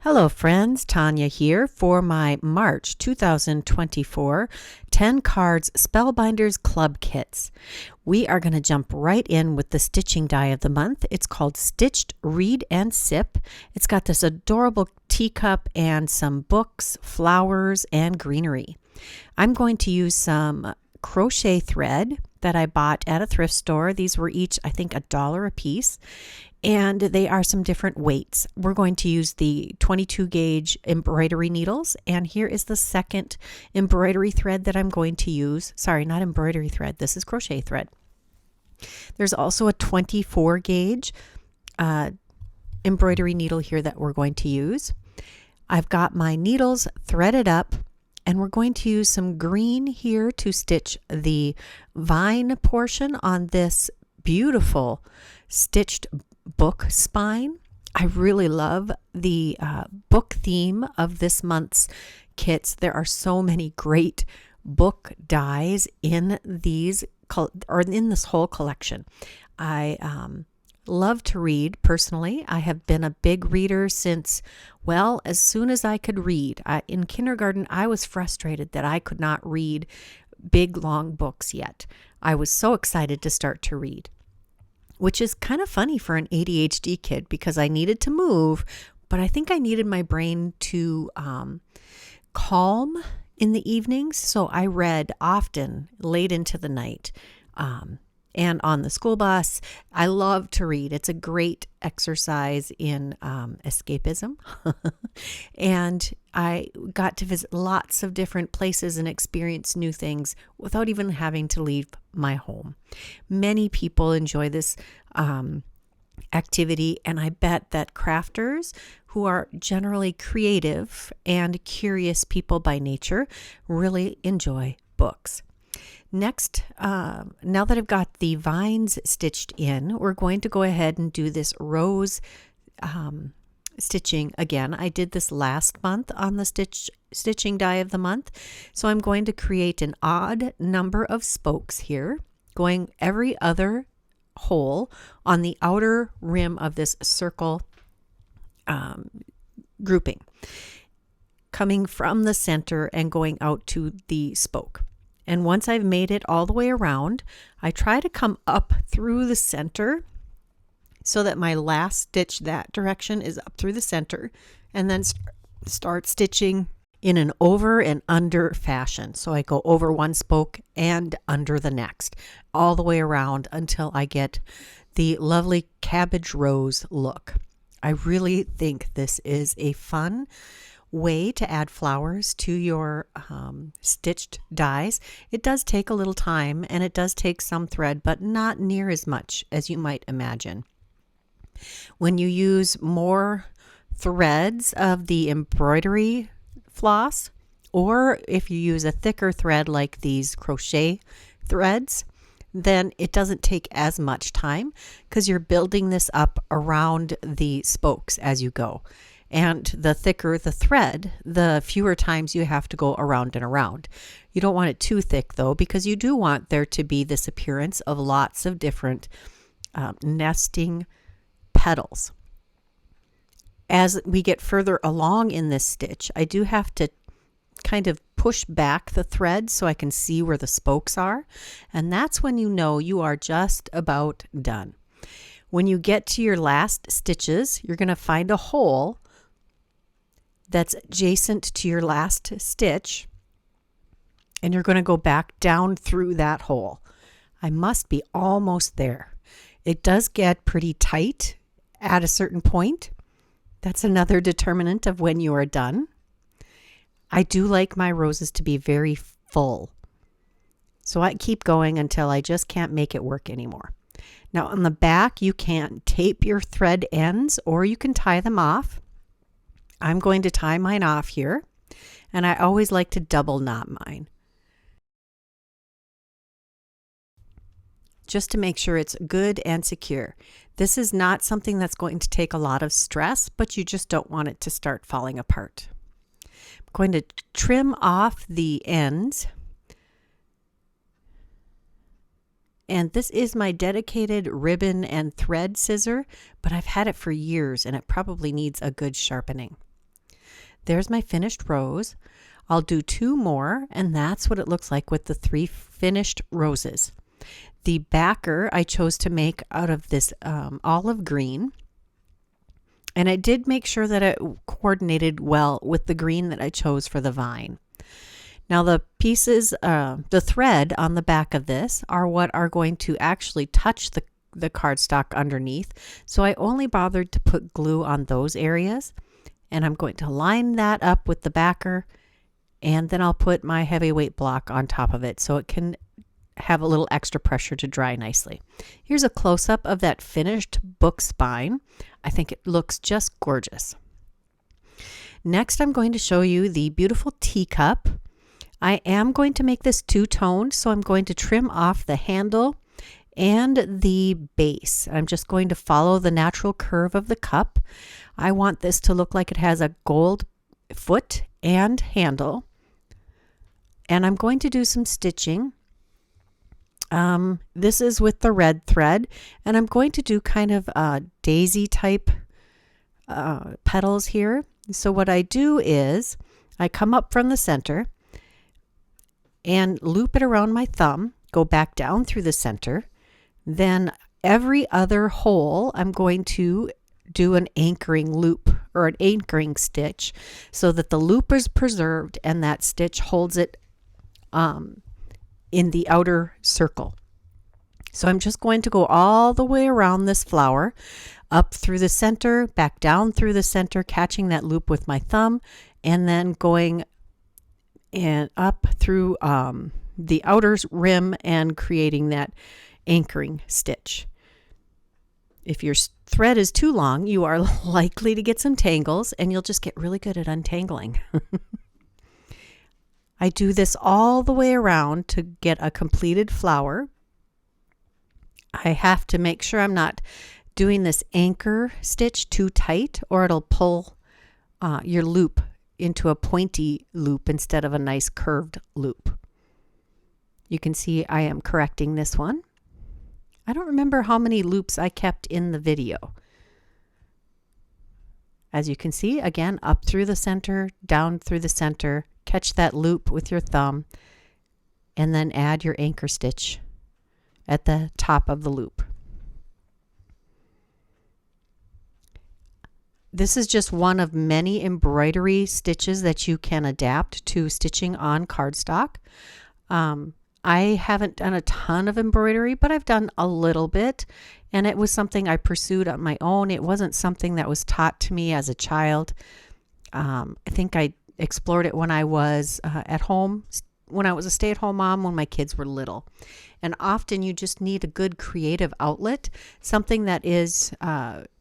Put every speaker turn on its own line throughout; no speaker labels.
Hello friends, Tanya here for my March 2024 10 cards Spellbinders Club Kits. We are going to jump right in with the stitching die of the month. It's called Stitched Read and Sip. It's got this adorable teacup and some books, flowers, and greenery. I'm going to use some crochet thread that I bought at a thrift store. These were each, I think, $1 a piece. And they are some different weights. We're going to use the 22 gauge embroidery needles. And here is the second embroidery thread that I'm going to use. Sorry, not embroidery thread. This is crochet thread. There's also a 24 gauge embroidery needle here that we're going to use. I've got my needles threaded up, and we're going to use some green here to stitch the vine portion on this beautiful stitched book spine. I really love the book theme of this month's kits. There are so many great book dies in these or in this whole collection. I love to read personally. I have been a big reader since, well, as soon as I could read. In kindergarten, I was frustrated that I could not read big, long books yet. I was so excited to start to read, which is kind of funny for an ADHD kid because I needed to move, but I think I needed my brain to calm in the evenings. So I read often late into the night and on the school bus. I love to read. It's a great exercise in escapism. And I got to visit lots of different places and experience new things without even having to leave my home. Many people enjoy this activity, and I bet that crafters who are generally creative and curious people by nature really enjoy books. Next, now that I've got the vines stitched in, we're going to go ahead and do this rose stitching again. I did this last month on the stitching die of the month. So I'm going to create an odd number of spokes here, going every other hole on the outer rim of this circle grouping, coming from the center and going out to the spoke. And once I've made it all the way around, I try to come up through the center so that my last stitch that direction is up through the center, and then start stitching in an over and under fashion. So I go over one spoke and under the next, all the way around until I get the lovely cabbage rose look. I really think this is a fun way to add flowers to your stitched dies. It does take a little time and it does take some thread, but not near as much as you might imagine. When you use more threads of the embroidery floss, or if you use a thicker thread like these crochet threads, then it doesn't take as much time because you're building this up around the spokes as you go. And the thicker the thread, the fewer times you have to go around and around. You don't want it too thick though, because you do want there to be this appearance of lots of different nesting petals. As we get further along in this stitch, I do have to kind of push back the thread so I can see where the spokes are. And that's when you know you are just about done. When you get to your last stitches, you're going to find a hole that's adjacent to your last stitch, and you're going to go back down through that hole. I must be almost there. It does get pretty tight at a certain point. That's another determinant of when you are done. I do like my roses to be very full, so I keep going until I just can't make it work anymore. Now on the back, you can tape your thread ends or you can tie them off. I'm going to tie mine off here, and I always like to double knot mine just to make sure it's good and secure. This is not something that's going to take a lot of stress, but you just don't want it to start falling apart. I'm going to trim off the ends. And this is my dedicated ribbon and thread scissor, but I've had it for years and it probably needs a good sharpening. there's my finished rose. I'll do 2 more, and that's what it looks like with the 3 finished roses. The backer I chose to make out of this olive green, and I did make sure that it coordinated well with the green that I chose for the vine. Now the pieces, the thread on the back of this are what are going to actually touch the cardstock underneath. So I only bothered to put glue on those areas, and I'm going to line that up with the backer, and then I'll put my heavyweight block on top of it so it can have a little extra pressure to dry nicely. Here's a close-up of that finished book spine. I think it looks just gorgeous. Next, I'm going to show you the beautiful teacup. I am going to make this 2-toned, so I'm going to trim off the handle and the base. I'm just going to follow the natural curve of the cup. I want this to look like it has a gold foot and handle. And I'm going to do some stitching. This is with the red thread, and I'm going to do kind of daisy type petals here. So what I do is I come up from the center and loop it around my thumb, go back down through the center. Then every other hole I'm going to do an anchoring loop or an anchoring stitch so that the loop is preserved and that stitch holds it in the outer circle. So I'm just going to go all the way around this flower, up through the center, back down through the center, catching that loop with my thumb, and then going and up through the outer rim and creating that anchoring stitch. If your thread is too long, you are likely to get some tangles, and you'll just get really good at untangling. I do this all the way around to get a completed flower. I have to make sure I'm not doing this anchor stitch too tight, or it'll pull your loop into a pointy loop instead of a nice curved loop. You can see I am correcting this one. I don't remember how many loops I kept in the video. As you can see, again, up through the center, down through the center, catch that loop with your thumb, and then add your anchor stitch at the top of the loop. This is just one of many embroidery stitches that you can adapt to stitching on cardstock. I haven't done a ton of embroidery, but I've done a little bit, and it was something I pursued on my own. It wasn't something that was taught to me as a child. I think I explored it when I was at home, when I was a stay-at-home mom, when my kids were little. And often you just need a good creative outlet, something that is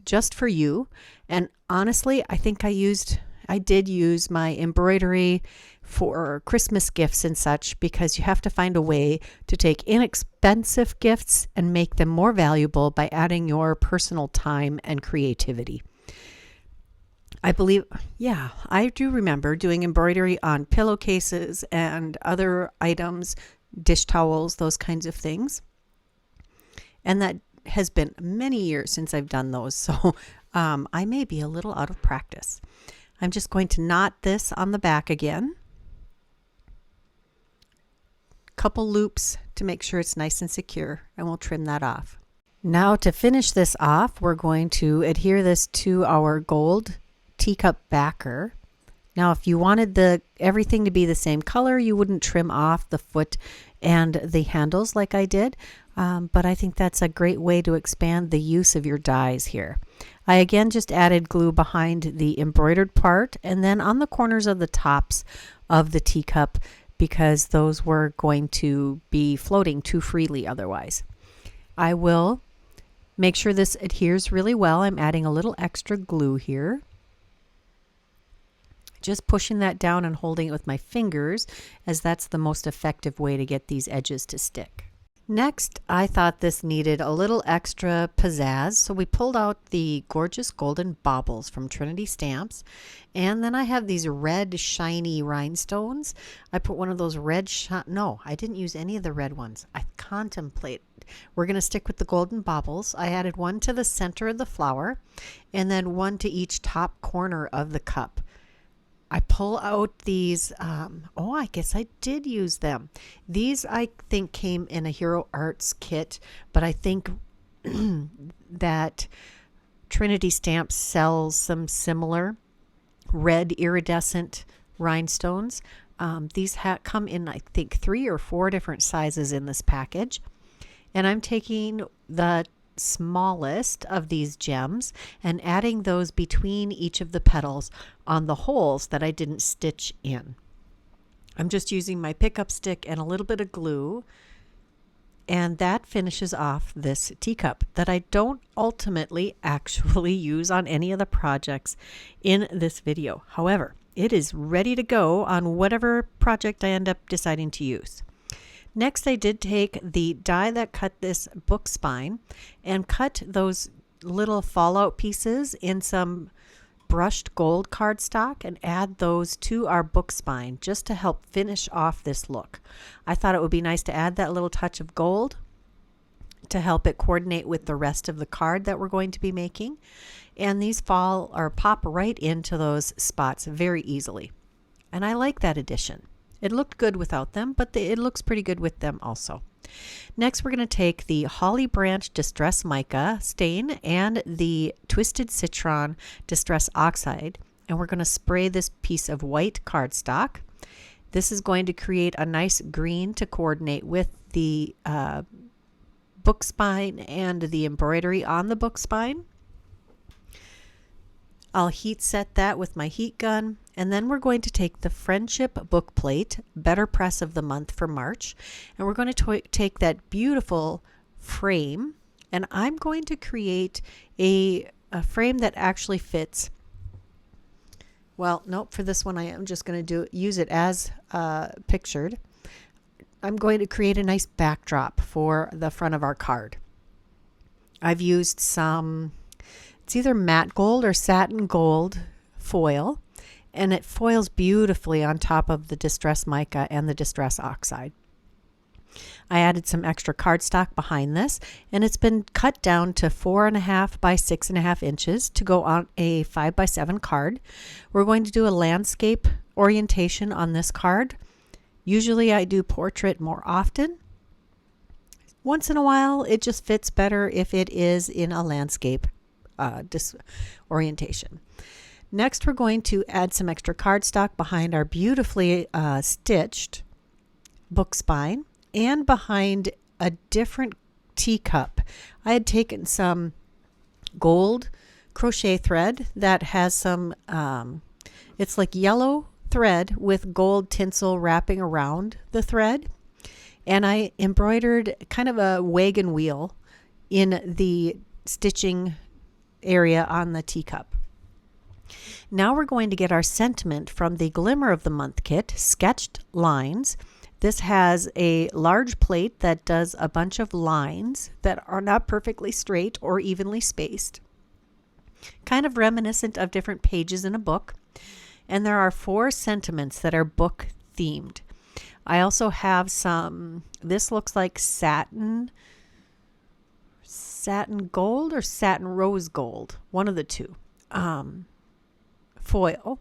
just for you. And honestly, I think I did use my embroidery for Christmas gifts and such, because you have to find a way to take inexpensive gifts and make them more valuable by adding your personal time and creativity. I believe, yeah, I do remember doing embroidery on pillowcases and other items, dish towels, those kinds of things. And that has been many years since I've done those, so I may be a little out of practice. I'm just going to knot this on the back again. Couple loops to make sure it's nice and secure, and we'll trim that off. Now to finish this off, we're going to adhere this to our gold teacup backer. Now if you wanted everything to be the same color, you wouldn't trim off the foot and the handles like I did, but I think that's a great way to expand the use of your dies here. I again just added glue behind the embroidered part and then on the corners of the tops of the teacup, because those were going to be floating too freely otherwise. I will make sure this adheres really well. I'm adding a little extra glue here. Just pushing that down and holding it with my fingers, as that's the most effective way to get these edges to stick. Next, I thought this needed a little extra pizzazz, so we pulled out the gorgeous golden baubles from Trinity Stamps, and then I have these red shiny rhinestones. I put one of those red no, I didn't use any of the red ones. I contemplate. We're going to stick with the golden baubles. I added one to the center of the flower, and then one to each top corner of the cup. I pull out these, I guess I did use them. These I think came in a Hero Arts kit, but I think that Trinity Stamps sells some similar red iridescent rhinestones. These come in, I think, 3 or 4 different sizes in this package. And I'm taking the smallest of these gems and adding those between each of the petals on the holes that I didn't stitch in. I'm just using my pickup stick and a little bit of glue, and that finishes off this teacup that I don't ultimately actually use on any of the projects in this video. However, it is ready to go on whatever project I end up deciding to use. Next, I did take the die that cut this book spine and cut those little fallout pieces in some brushed gold cardstock and add those to our book spine just to help finish off this look. I thought it would be nice to add that little touch of gold to help it coordinate with the rest of the card that we're going to be making. And these pop right into those spots very easily. And I like that addition. It looked good without them, but it looks pretty good with them also. Next, we're going to take the Holly Branch Distress Mica stain and the Twisted Citron Distress Oxide, and we're going to spray this piece of white cardstock. This is going to create a nice green to coordinate with the book spine and the embroidery on the book spine. I'll heat set that with my heat gun, and then we're going to take the Friendship book plate, BetterPress of the month for March, and we're going to take that beautiful frame, and I'm going to create a frame that actually fits. Well, nope, for this one I am just going to use it as pictured. I'm going to create a nice backdrop for the front of our card. I've used some, it's either matte gold or satin gold foil, and it foils beautifully on top of the Distress Mica and the Distress Oxide. I added some extra cardstock behind this, and it's been cut down to 4.5 by 6.5 inches to go on a 5 by 7 card. We're going to do a landscape orientation on this card. Usually I do portrait more often. Once in a while, it just fits better if it is in a landscape orientation. Next, we're going to add some extra cardstock behind our beautifully stitched book spine and behind a different teacup. I had taken some gold crochet thread that has some, it's like yellow thread with gold tinsel wrapping around the thread. And I embroidered kind of a wagon wheel in the stitching area on the teacup. Now we're going to get our sentiment from the Glimmer of the Month kit, Sketched Lines. This has a large plate that does a bunch of lines that are not perfectly straight or evenly spaced, kind of reminiscent of different pages in a book. And there are 4 sentiments that are book themed. I also have some, this looks like satin gold or satin rose gold, one of the two, foil.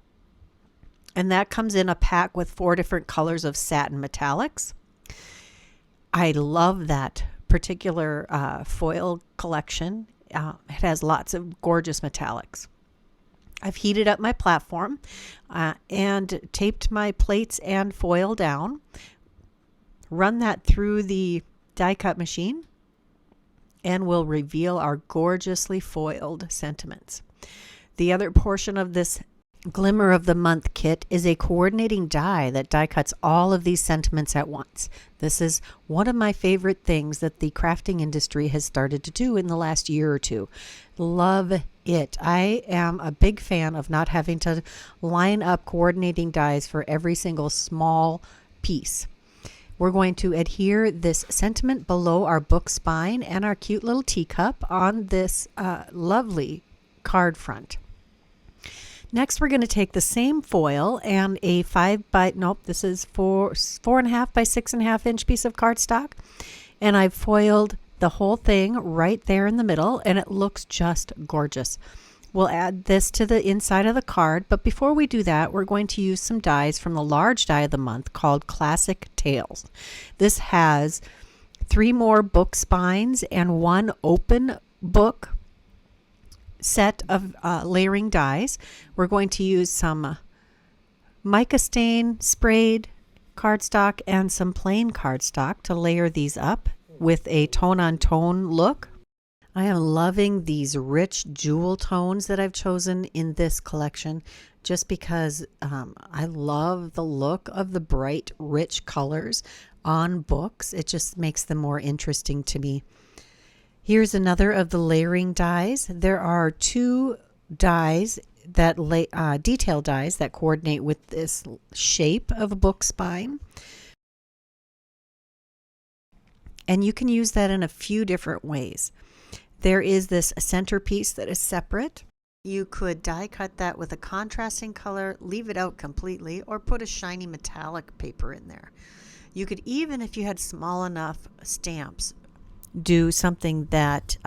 And that comes in a pack with 4 different colors of satin metallics. I love that particular foil collection. It has lots of gorgeous metallics. I've heated up my platform and taped my plates and foil down. Run that through the die cut machine and we'll reveal our gorgeously foiled sentiments. The other portion of this Glimmer of the Month kit is a coordinating die that die cuts all of these sentiments at once. This is one of my favorite things that the crafting industry has started to do in the last year or two. Love it. I am a big fan of not having to line up coordinating dies for every single small piece. We're going to adhere this sentiment below our book spine and our cute little teacup on this lovely card front. Next, we're going to take the same foil and a 4.5 by 6.5 inch piece of cardstock, and I've foiled the whole thing right there in the middle, and it looks just gorgeous. We'll add this to the inside of the card, but before we do that, we're going to use some dies from the large die of the month called Classic Tales. This has 3 more book spines and 1 open book set of layering dies. We're going to use some mica stain sprayed cardstock and some plain cardstock to layer these up with a tone-on-tone look. I am loving these rich jewel tones that I've chosen in this collection just because I love the look of the bright, rich colors on books. It just makes them more interesting to me. Here's another of the layering dies. There are 2 dies that detail dies that coordinate with this shape of a book spine. And you can use that in a few different ways. There is this centerpiece that is separate. You could die cut that with a contrasting color, leave it out completely, or put a shiny metallic paper in there. You could even, if you had small enough stamps, do something that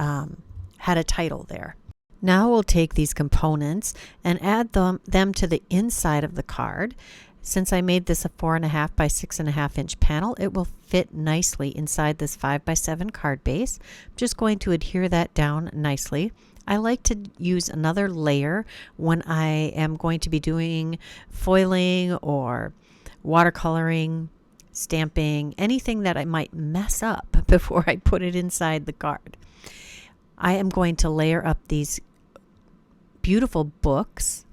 had a title there. Now we'll take these components and add them to the inside of the card. Since I made this a 4.5 by 6.5 inch panel, it will fit nicely inside this 5 by 7 card base. I'm just going to adhere that down nicely. I like to use another layer when I am going to be doing foiling or watercoloring, stamping, anything that I might mess up before I put it inside the card. I am going to layer up these beautiful books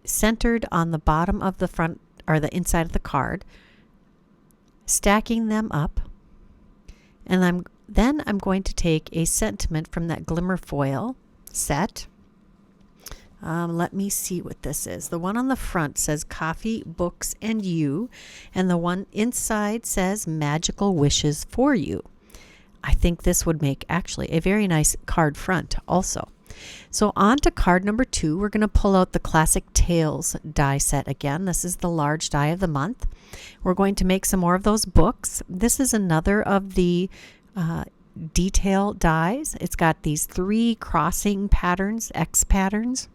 centered on the bottom of the front or the inside of the card, stacking them up, and then I'm going to take a sentiment from that Glimmer foil set. Let me see what this is. The one on the front says Coffee, Books, and You, and the one inside says Magical Wishes for You. I think this would make actually a very nice card front also. So on to card number 2, we're going to pull out the Classic Tales die set again. This is the large die of the month. We're going to make some more of those books. This is another of the detail dies. It's got these 3 crossing patterns, X patterns.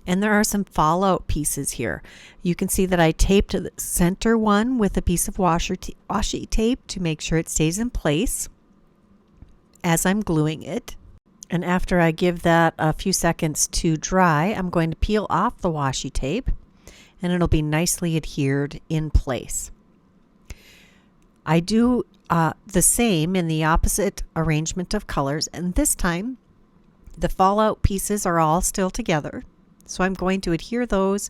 And there are some fallout pieces here. You can see that I taped the center one with a piece of washi tape to make sure it stays in place as I'm gluing it. And after I give that a few seconds to dry, I'm going to peel off the washi tape and it'll be nicely adhered in place. I do the same in the opposite arrangement of colors, and this time the fallout pieces are all still together. So I'm going to adhere those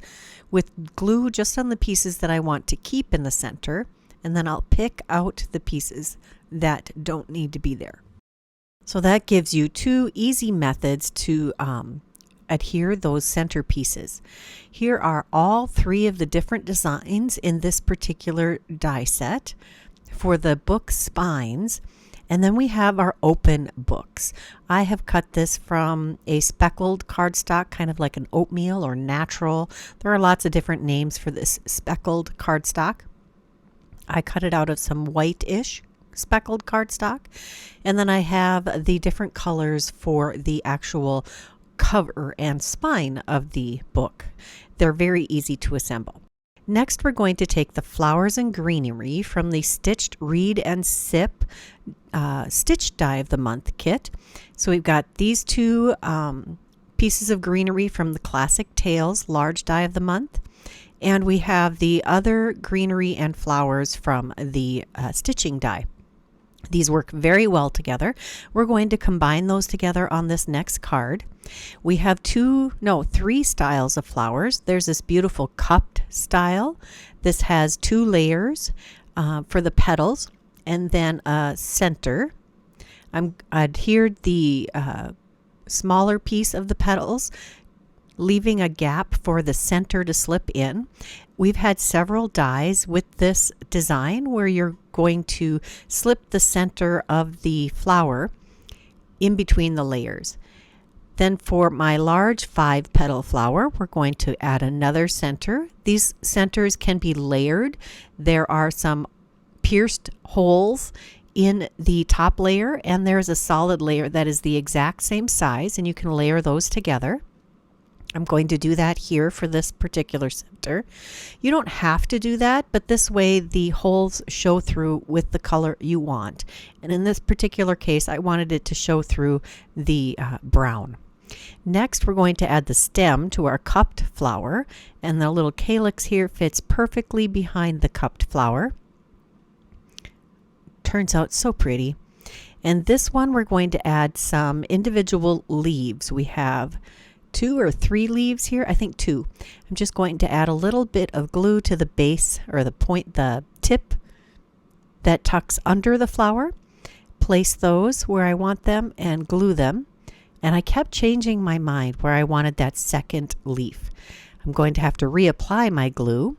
with glue just on the pieces that I want to keep in the center, and then I'll pick out the pieces that don't need to be there. So that gives you 2 easy methods to adhere those center pieces. Here are all 3 of the different designs in this particular die set for the book spines. And then we have our open books. I have cut this from a speckled cardstock, kind of like an oatmeal or natural. There are lots of different names for this speckled cardstock. I cut it out of some white-ish speckled cardstock. And then I have the different colors for the actual cover and spine of the book. They're very easy to assemble. Next, we're going to take the Flowers and Greenery from the Stitched Read and Sip Stitch Die of the Month kit. So we've got these 2 pieces of greenery from the Classic Tales Large Die of the Month. And we have the other greenery and flowers from the stitching die. These work very well together. We're going to combine those together on this next card. We have 3 styles of flowers. There's this beautiful cupped style. This has 2 layers for the petals and then a center. I adhered the smaller piece of the petals, leaving a gap for the center to slip in. We've had several dies with this design where you're going to slip the center of the flower in between the layers. Then for my large 5 petal flower, we're going to add another center. These centers can be layered. There are some pierced holes in the top layer, and there's a solid layer that is the exact same size, and you can layer those together. I'm going to do that here for this particular center. You don't have to do that, but this way the holes show through with the color you want. And in this particular case, I wanted it to show through the brown. Next, we're going to add the stem to our cupped flower, and the little calyx here fits perfectly behind the cupped flower. Turns out so pretty. And this one, we're going to add some individual leaves. We have 2 or 3 leaves here. I think 2. I'm just going to add a little bit of glue to the base, or the tip that tucks under the flower. Place those where I want them and glue them. And I kept changing my mind where I wanted that second leaf. I'm going to have to reapply my glue.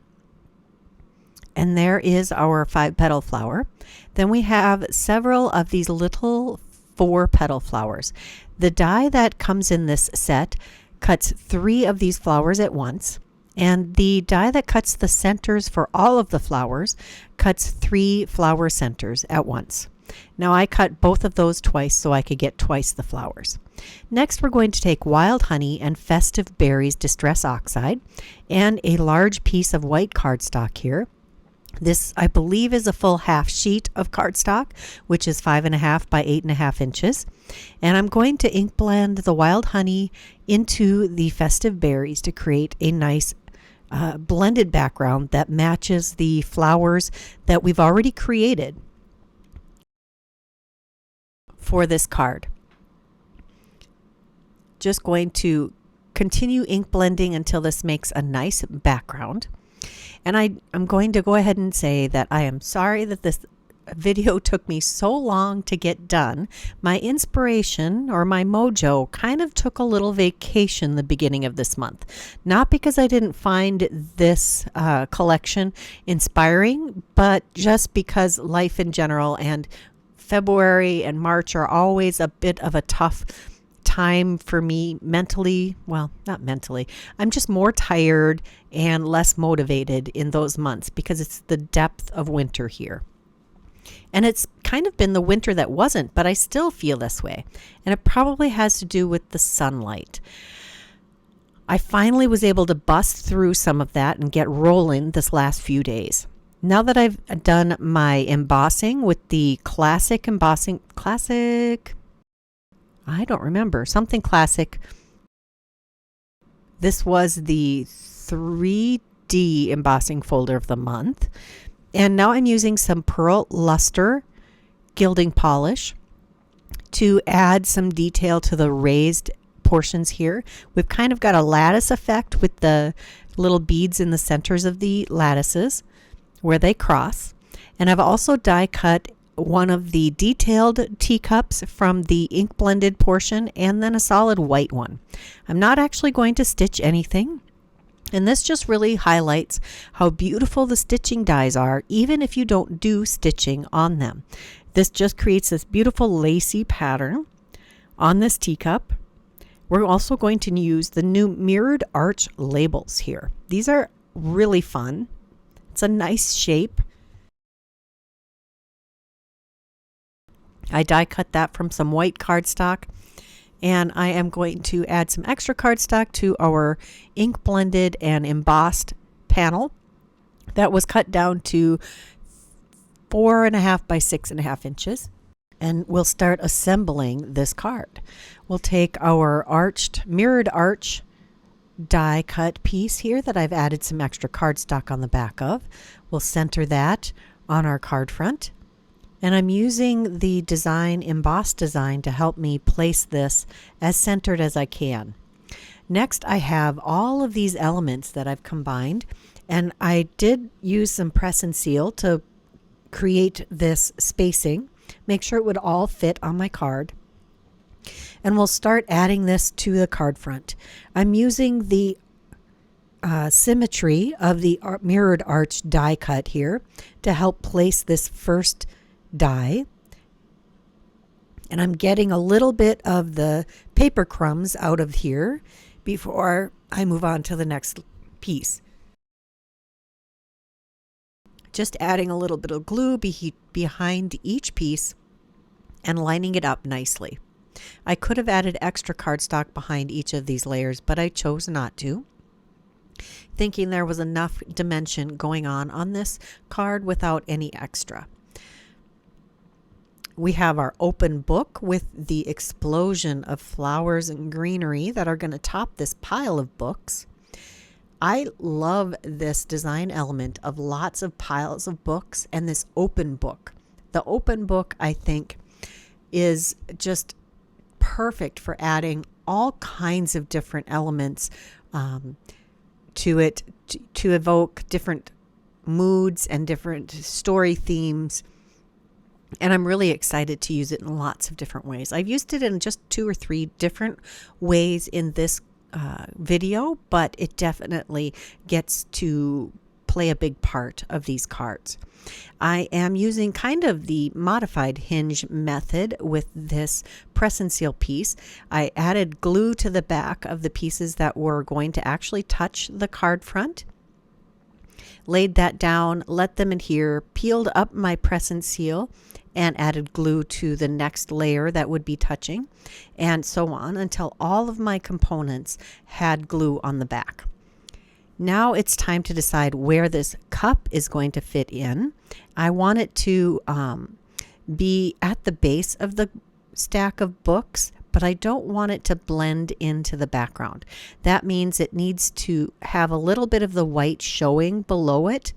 And there is our 5-petal flower. Then we have several of these little 4-petal flowers. The die that comes in this set cuts 3 of these flowers at once, and the die that cuts the centers for all of the flowers cuts 3 flower centers at once. Now I cut both of those twice so I could get twice the flowers. Next, we're going to take Wild Honey and Festive Berries Distress Oxide and a large piece of white cardstock here. This, I believe, is a full half sheet of cardstock, which is 5.5 by 8.5 inches. And I'm going to ink blend the Wild Honey into the Festive Berries to create a nice blended background that matches the flowers that we've already created for this card. Just going to continue ink blending until this makes a nice background. And I'm going to go ahead and say that I am sorry that this video took me so long to get done. My inspiration, or my mojo, kind of took a little vacation the beginning of this month. Not because I didn't find this collection inspiring, but just because life in general and February and March are always a bit of a tough time for me mentally. Well, not mentally. I'm just more tired and less motivated in those months because it's the depth of winter here. And it's kind of been the winter that wasn't, but I still feel this way. And it probably has to do with the sunlight. I finally was able to bust through some of that and get rolling this last few days. Now that I've done my embossing with the classic, I don't remember, something classic. This was the 3D embossing folder of the month. And now I'm using some Pearl Luster gilding polish to add some detail to the raised portions here. We've kind of got a lattice effect with the little beads in the centers of the lattices where they cross. And I've also die cut one of the detailed teacups from the ink blended portion and then a solid white one. I'm not actually going to stitch anything. And this just really highlights how beautiful the stitching dies are, even if you don't do stitching on them. This just creates this beautiful lacy pattern on this teacup. We're also going to use the new mirrored arch labels here. These are really fun. It's a nice shape. I die cut that from some white cardstock. And I am going to add some extra cardstock to our ink blended and embossed panel that was cut down to 4.5 by 6.5 inches. And we'll start assembling this card. We'll take our mirrored arch die cut piece here that I've added some extra cardstock on the back of. We'll center that on our card front. And I'm using the emboss design to help me place this as centered as I can. Next, I have all of these elements that I've combined, and I did use some press and seal to create this spacing, make sure it would all fit on my card. And we'll start adding this to the card front. I'm using the symmetry of the mirrored arch die cut here to help place this first die, and I'm getting a little bit of the paper crumbs out of here before I move on to the next piece. just adding a little bit of glue behind each piece and lining it up nicely. I could have added extra cardstock behind each of these layers, but I chose not to, thinking there was enough dimension going on this card without any extra. We have our open book with the explosion of flowers and greenery that are going to top this pile of books. I love this design element of lots of piles of books and this open book. The open book, I think, is just perfect for adding all kinds of different elements to it to evoke different moods and different story themes. And I'm really excited to use it in lots of different ways. I've used it in just 2 or 3 different ways in this video, but it definitely gets to play a big part of these cards. I am using kind of the modified hinge method with this press and seal piece. I added glue to the back of the pieces that were going to actually touch the card front. Laid that down, let them adhere, peeled up my press and seal, and added glue to the next layer that would be touching, and so on until all of my components had glue on the back. Now it's time to decide where this cup is going to fit in. I want it to be at the base of the stack of books, but I don't want it to blend into the background. That means it needs to have a little bit of the white showing below it.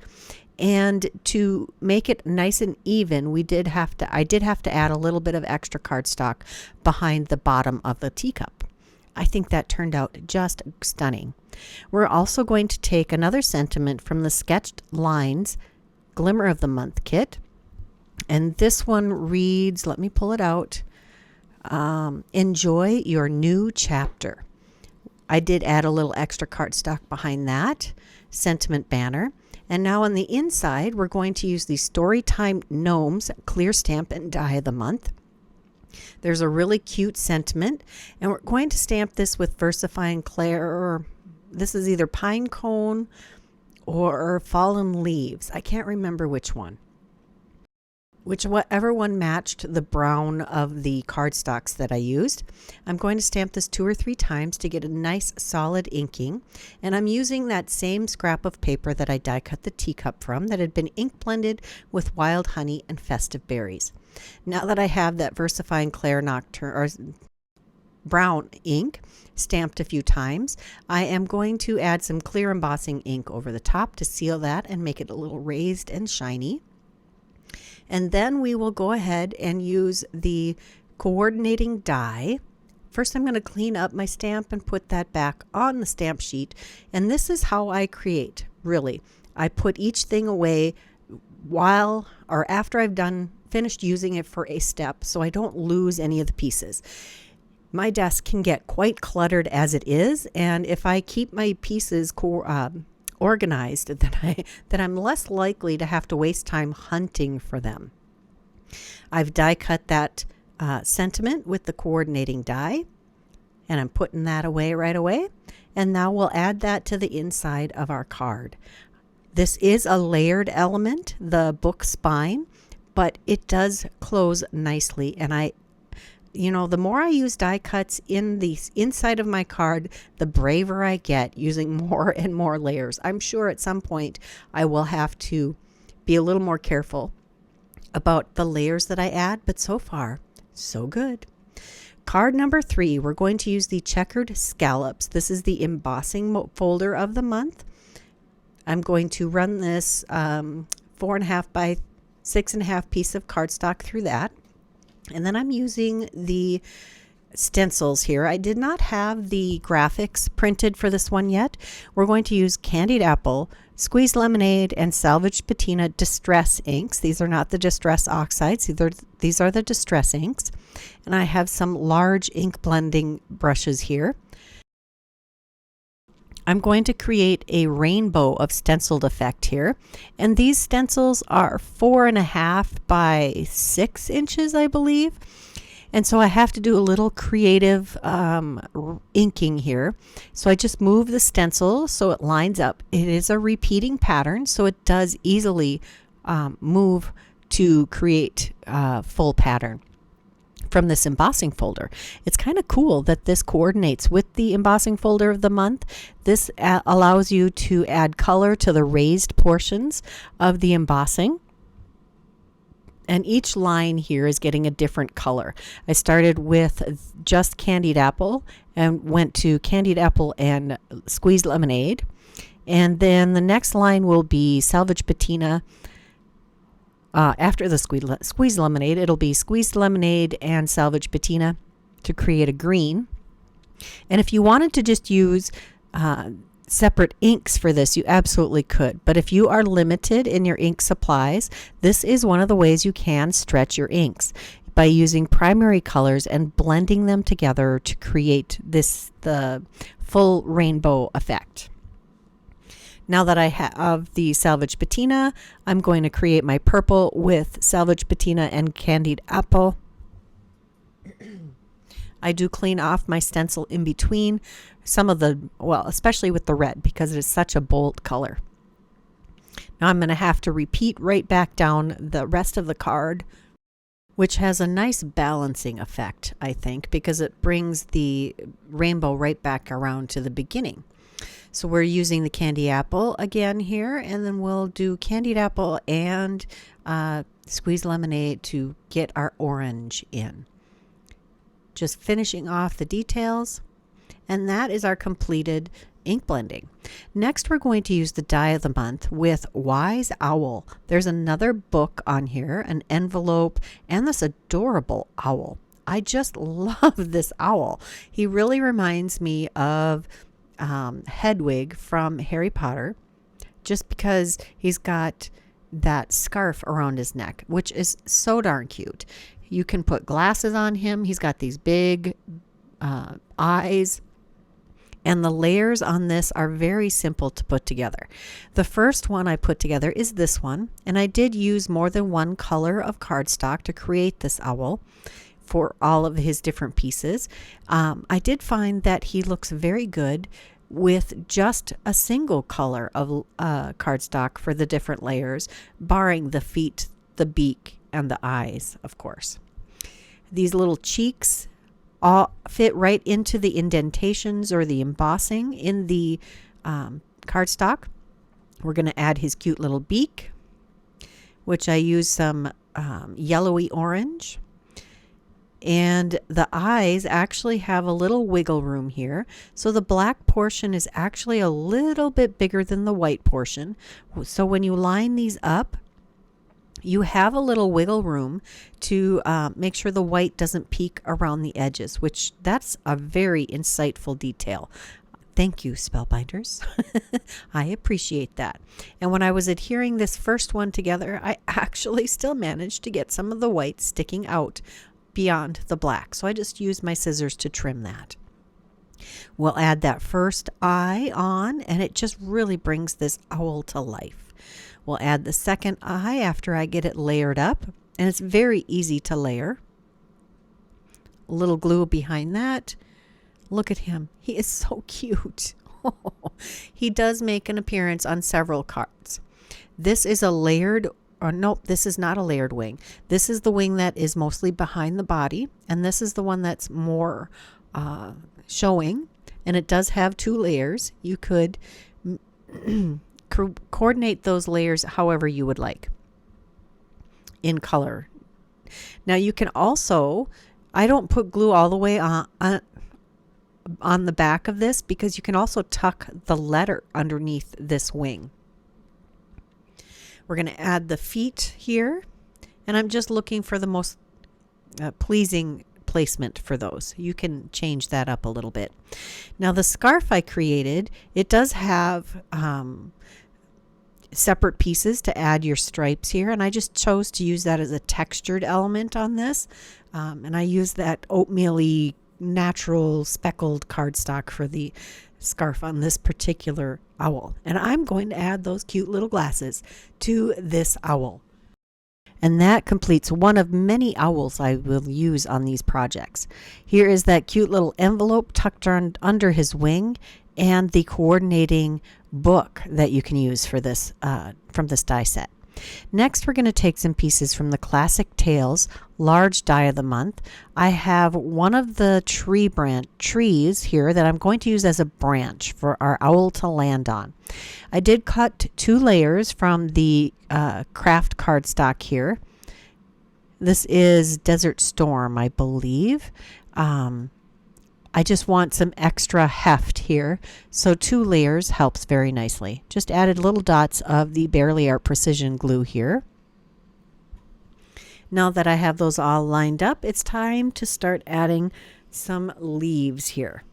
And to make it nice and even, I did have to add a little bit of extra cardstock behind the bottom of the teacup. I think that turned out just stunning. We're also going to take another sentiment from the Sketched Lines Glimmer of the Month kit. And this one reads, let me pull it out, enjoy your new chapter. I did add a little extra cardstock behind that sentiment banner. And now on the inside, we're going to use the Storytime Gnomes Clear Stamp and Die of the Month. There's a really cute sentiment, and we're going to stamp this with Versifying Claire, or this is either Pine Cone or Fallen Leaves. I can't remember which one. Whatever one matched the brown of the cardstocks that I used. I'm going to stamp this 2 or 3 times to get a nice solid inking, and I'm using that same scrap of paper that I die cut the teacup from that had been ink blended with wild honey and festive berries. Now that I have that Versifying Claire Nocturne or brown ink stamped a few times, I am going to add some clear embossing ink over the top to seal that and make it a little raised and shiny. And then we will go ahead and use the coordinating die. First, I'm going to clean up my stamp and put that back on the stamp sheet. And this is how I create, really. I put each thing away while or after I've finished using it for a step, so I don't lose any of the pieces. My desk can get quite cluttered as it is, and if I keep my pieces organized, then I'm less likely to have to waste time hunting for them. I've die cut that sentiment with the coordinating die, and I'm putting that away right away. And now we'll add that to the inside of our card. This is a layered element, the book spine, but it does close nicely. And the more I use die cuts in the inside of my card, the braver I get using more and more layers. I'm sure at some point I will have to be a little more careful about the layers that I add, but so far, so good. Card number 3, we're going to use the Checkered Scallops. This is the embossing folder of the month. I'm going to run this 4.5 by 6.5 piece of cardstock through that. And then I'm using the stencils here. I did not have the graphics printed for this one yet. We're going to use Candied Apple, Squeezed Lemonade, and Salvaged Patina Distress inks. These are not the Distress Oxides. These are the Distress inks. And I have some large ink blending brushes here. I'm going to create a rainbow of stenciled effect here. And these stencils are 4.5 by 6 inches, I believe. And so I have to do a little creative inking here. So I just move the stencil so it lines up. It is a repeating pattern, so it does easily move to create a full pattern from this embossing folder. It's kind of cool that this coordinates with the embossing folder of the month. This allows you to add color to the raised portions of the embossing. And each line here is getting a different color. I started with just candied apple and went to candied apple and squeezed lemonade. And then the next line will be salvage patina. After the squeezed lemonade, it'll be squeezed lemonade and salvage patina to create a green. And if you wanted to just use separate inks for this, you absolutely could. But if you are limited in your ink supplies, this is one of the ways you can stretch your inks by using primary colors and blending them together to create the full rainbow effect. Now that I have the salvage patina, I'm going to create my purple with salvage patina and candied apple. I do clean off my stencil in between some of especially with the red, because it is such a bold color. Now I'm going to have to repeat right back down the rest of the card, which has a nice balancing effect, I think, because it brings the rainbow right back around to the beginning. So we're using the candy apple again here, and then we'll do candied apple and squeezed lemonade to get our orange in. Just finishing off the details, and that is our completed ink blending. Next, we're going to use the die of the month with Wise Owl. There's another book on here, an envelope, and this adorable owl. I just love this owl. He really reminds me of Hedwig from Harry Potter, just because he's got that scarf around his neck, which is so darn cute. You can put glasses on him. He's got these big eyes, and the layers on this are very simple to put together. The first one I put together is this one, and I did use more than one color of cardstock to create this owl for all of his different pieces. I did find that he looks very good with just a single color of cardstock for the different layers, barring the feet, the beak, and the eyes, of course. These little cheeks all fit right into the indentations or the embossing in the cardstock. We're going to add his cute little beak, which I use some yellowy orange. And the eyes actually have a little wiggle room here. So the black portion is actually a little bit bigger than the white portion. So when you line these up, you have a little wiggle room to make sure the white doesn't peek around the edges, which that's a very insightful detail. Thank you, Spellbinders. I appreciate that. And when I was adhering this first one together, I actually still managed to get some of the white sticking out beyond the black. So I just used my scissors to trim that. We'll add that first eye on, and it just really brings this owl to life. We'll add the second eye after I get it layered up, and it's very easy to layer. A little glue behind that. Look at him. He is so cute. He does make an appearance on several cards. This is a layered, or nope, this is not a layered wing. This is the wing that is mostly behind the body, and this is the one that's more showing, and it does have two layers. You could coordinate those layers however you would like in color. Now you can also, I don't put glue all the way on the back of this, because you can also tuck the letter underneath this wing. We're going to add the feet here, and I'm just looking for the most pleasing placement for those. You can change that up a little bit. Now the scarf I created, it does have separate pieces to add your stripes here, and I just chose to use that as a textured element on this, and I used that oatmeal-y natural speckled cardstock for the scarf on this particular owl, and I'm going to add those cute little glasses to this owl. And that completes one of many owls I will use on these projects. Here is that cute little envelope tucked under his wing, and the coordinating book that you can use for this from this die set. Next, we're going to take some pieces from the Classic Tales large die of the month. I have one of the trees here that I'm going to use as a branch for our owl to land on. I did cut 2 layers from the craft cardstock here. This is Desert Storm, I believe. I just want some extra heft here, so 2 layers helps very nicely. Just added little dots of the Barely Art Precision glue here. Now that I have those all lined up, it's time to start adding some leaves here.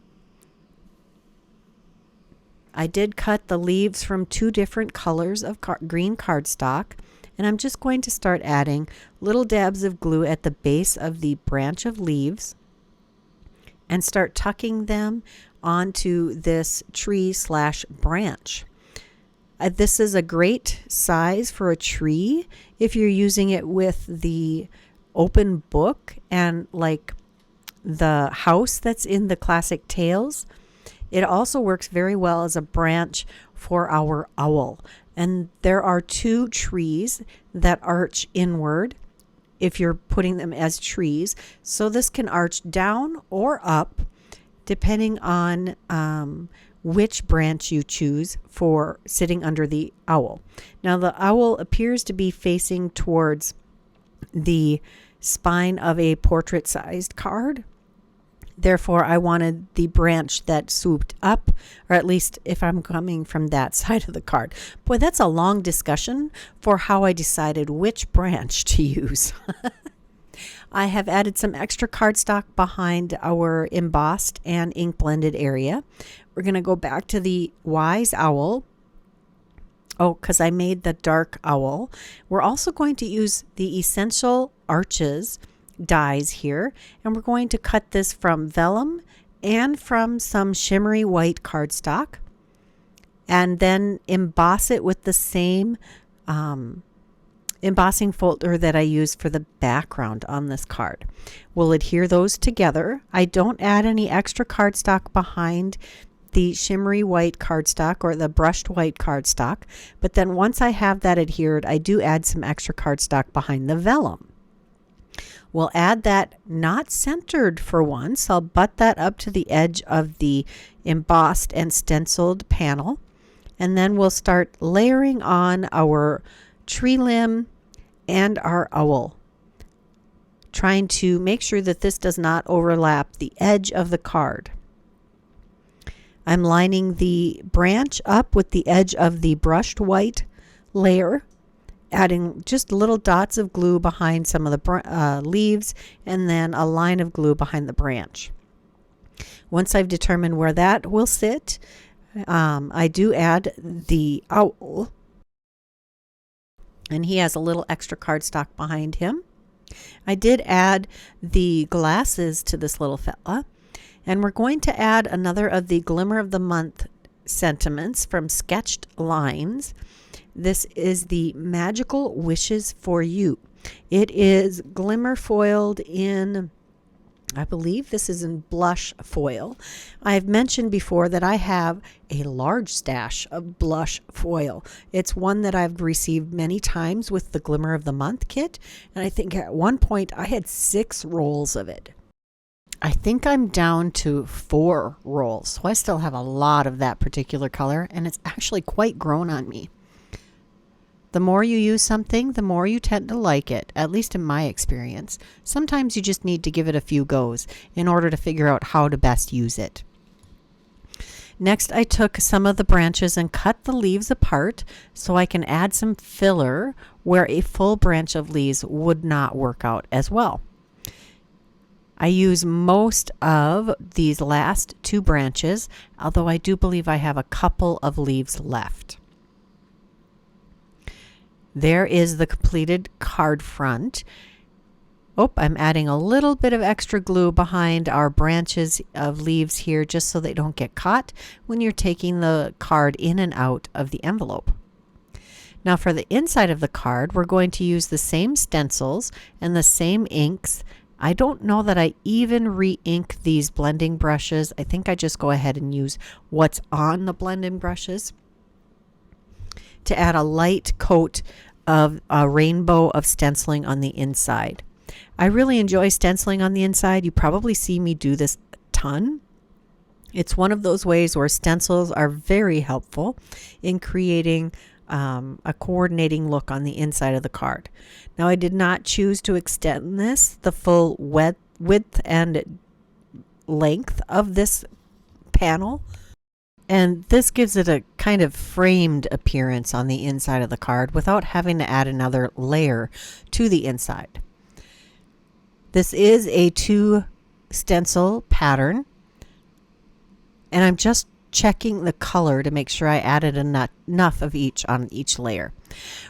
I did cut the leaves from 2 different colors of green cardstock, and I'm just going to start adding little dabs of glue at the base of the branch of leaves and start tucking them onto this tree/branch. This is a great size for a tree if you're using it with the open book and like the house that's in the Classic Tales. It also works very well as a branch for our owl. And there are 2 trees that arch inward if you're putting them as trees. So this can arch down or up depending on which branch you choose for sitting under the owl. Now the owl appears to be facing towards the spine of a portrait-sized card. Therefore, I wanted the branch that swooped up, or at least if I'm coming from that side of the card. Boy, that's a long discussion for how I decided which branch to use. I have added some extra cardstock behind our embossed and ink blended area. We're going to go back to the Wise Owl. Oh, because I made the dark owl. We're also going to use the Essential Arches dies here, and we're going to cut this from vellum and from some shimmery white cardstock and then emboss it with the same embossing folder that I used for the background on this card. We'll adhere those together. I don't add any extra cardstock behind the shimmery white cardstock or the brushed white cardstock, but then once I have that adhered, I do add some extra cardstock behind the vellum. We'll add that not centered for once. I'll butt that up to the edge of the embossed and stenciled panel, and then we'll start layering on our tree limb and our owl, trying to make sure that this does not overlap the edge of the card. I'm lining the branch up with the edge of the brushed white layer, adding just little dots of glue behind some of the leaves and then a line of glue behind the branch. Once I've determined where that will sit, I do add the owl, and he has a little extra cardstock behind him. I did add the glasses to this little fella, and we're going to add another of the Glimmer of the Month sentiments from Sketched Lines. This is the Magical Wishes for You. It is glimmer foiled in, I believe this is in blush foil. I've mentioned before that I have a large stash of blush foil. It's one that I've received many times with the Glimmer of the Month kit, and I think at one point I had 6 rolls of it. I think I'm down to 4 rolls, so I still have a lot of that particular color, and it's actually quite grown on me. The more you use something, the more you tend to like it, at least in my experience. Sometimes you just need to give it a few goes in order to figure out how to best use it. Next, I took some of the branches and cut the leaves apart so I can add some filler where a full branch of leaves would not work out as well. I use most of these last 2 branches, although I do believe I have a couple of leaves left. There is the completed card front. Oh, I'm adding a little bit of extra glue behind our branches of leaves here just so they don't get caught when you're taking the card in and out of the envelope. Now for the inside of the card, we're going to use the same stencils and the same inks. I don't know that I even re-ink these blending brushes. I think I just go ahead and use what's on the blending brushes to add a light coat of a rainbow of stenciling on the inside. I really enjoy stenciling on the inside. You probably see me do this a ton. It's one of those ways where stencils are very helpful in creating a coordinating look on the inside of the card. Now, I did not choose to extend this the full width and length of this panel, and this gives it a kind of framed appearance on the inside of the card without having to add another layer to the inside. This is a 2 stencil pattern, and I'm just checking the color to make sure I added enough of each on each layer.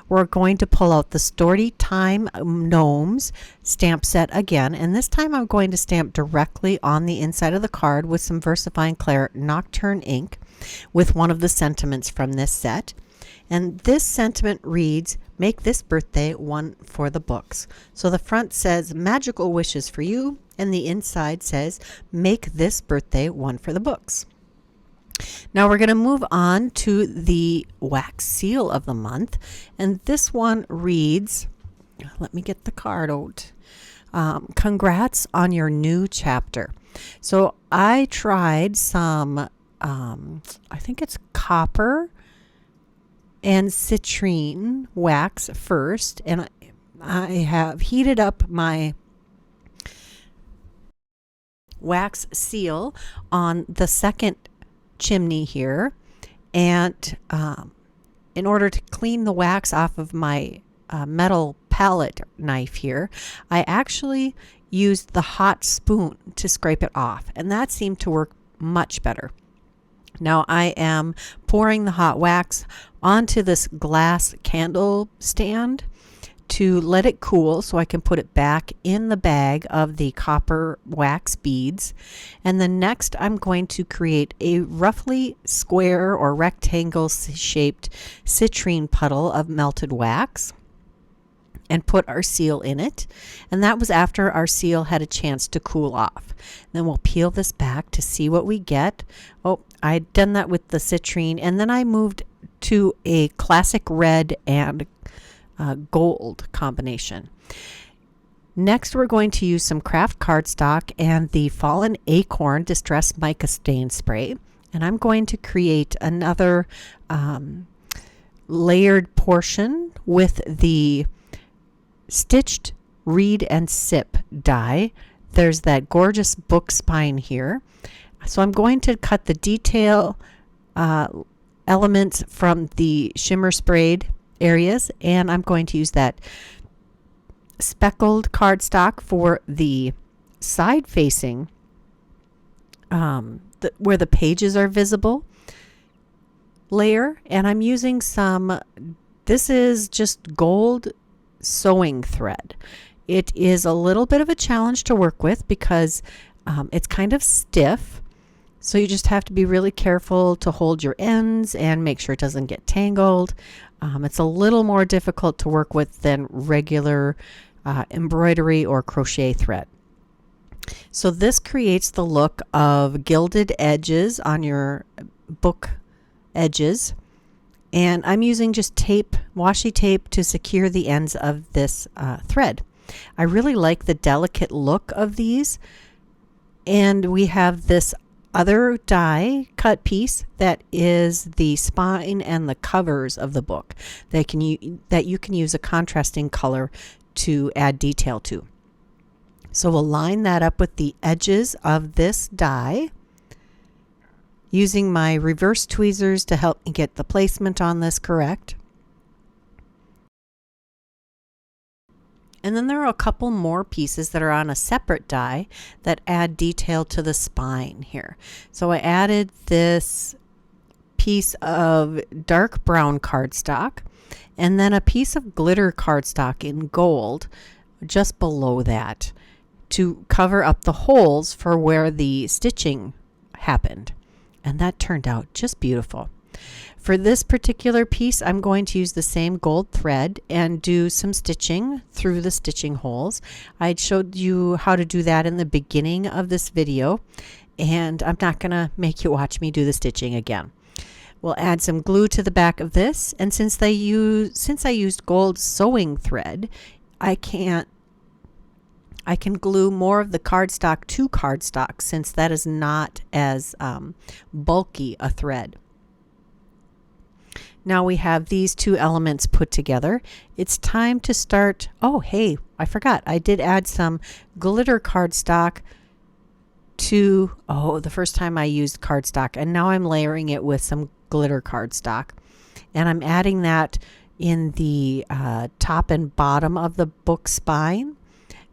We're going to pull out the Storytime Gnomes stamp set again, and this time I'm going to stamp directly on the inside of the card with some VersaFine Clair Nocturne ink with one of the sentiments from this set. And this sentiment reads, "Make this birthday one for the books." So the front says magical wishes for you, and the inside says make this birthday one for the books. Now we're going to move on to the wax seal of the month, and this one reads, let me get the card out. Congrats on your new chapter. So I tried some, I think it's copper and citrine wax first, and I have heated up my wax seal on the second chimney here, and in order to clean the wax off of my metal palette knife here, I actually used the hot spoon to scrape it off, and that seemed to work much better. Now I am pouring the hot wax onto this glass candle stand to let it cool so I can put it back in the bag of the copper wax beads. And then next I'm going to create a roughly square or rectangle shaped citrine puddle of melted wax and put our seal in it. And that was after our seal had a chance to cool off. Then we'll peel this back to see what we get. Oh, I'd done that with the citrine, and then I moved to a classic red and gold combination. Next, we're going to use some craft cardstock and the Fallen Acorn Distress Mica Stain Spray, and I'm going to create another layered portion with the stitched Read and Sip die. There's that gorgeous book spine here. So I'm going to cut the detail elements from the shimmer sprayed areas, and I'm going to use that speckled cardstock for the side facing where the pages are visible layer, and I'm using some, this is just gold sewing thread. It is a little bit of a challenge to work with because it's kind of stiff, so you just have to be really careful to hold your ends and make sure it doesn't get tangled. It's a little more difficult to work with than regular embroidery or crochet thread. So this creates the look of gilded edges on your book edges, and I'm using just tape, washi tape, to secure the ends of this thread. I really like the delicate look of these, and we have this other die cut piece that is the spine and the covers of the book that you can use a contrasting color to add detail to. So we'll line that up with the edges of this die using my reverse tweezers to help me get the placement on this correct. And then there are a couple more pieces that are on a separate die that add detail to the spine here. So I added this piece of dark brown cardstock and then a piece of glitter cardstock in gold just below that to cover up the holes for where the stitching happened. And that turned out just beautiful. For this particular piece, I'm going to use the same gold thread and do some stitching through the stitching holes. I showed you how to do that in the beginning of this video, and I'm not going to make you watch me do the stitching again. We'll add some glue to the back of this, and since I used gold sewing thread, I can glue more of the cardstock to cardstock, since that is not as bulky a thread. Now we have these two elements put together. It's time to start. Oh, hey, I forgot. I did add some glitter cardstock to, the first time I used cardstock, and now I'm layering it with some glitter cardstock. And I'm adding that in the top and bottom of the book spine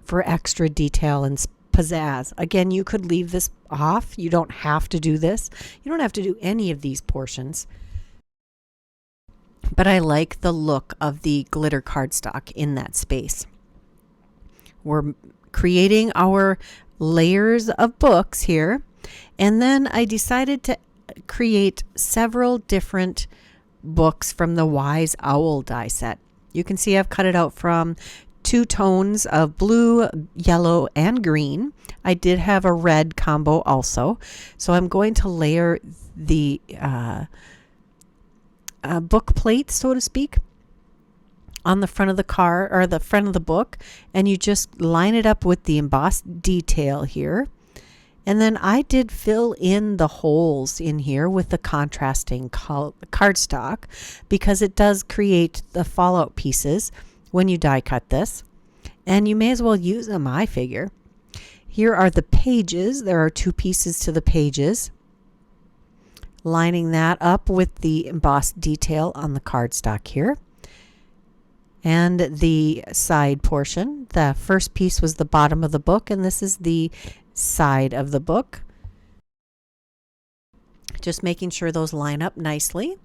for extra detail and pizzazz. Again, you could leave this off. You don't have to do this. You don't have to do any of these portions. But I like the look of the glitter cardstock in that space. We're creating our layers of books here, and then I decided to create several different books from the Wise Owl die set. You can see I've cut it out from 2 tones of blue, yellow, and green. I did have a red combo also, so I'm going to layer the book plate, so to speak, on the front of the card or the front of the book, and you just line it up with the embossed detail here. And then I did fill in the holes in here with the contrasting cardstock, because it does create the fallout pieces when you die cut this, and you may as well use them, I figure. Here are the pages. There are 2 pieces to the pages. Lining that up with the embossed detail on the cardstock here. And the side portion. The first piece was the bottom of the book, and this is the side of the book. Just making sure those line up nicely.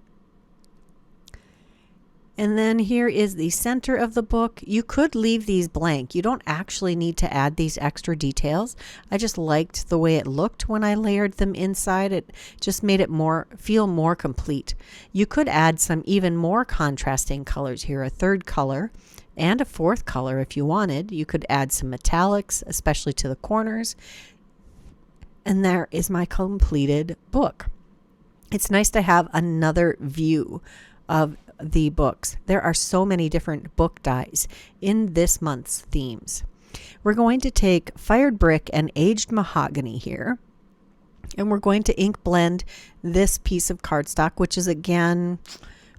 And then here is the center of the book. You could leave these blank. You don't actually need to add these extra details. I just liked the way it looked when I layered them inside. It just made it feel more complete. You could add some even more contrasting colors here, a 3rd color and a 4th color if you wanted. You could add some metallics, especially to the corners. And there is my completed book. It's nice to have another view of the books. There are so many different book dies in this month's themes. We're going to take fired brick and aged mahogany here, and we're going to ink blend this piece of cardstock, which is, again,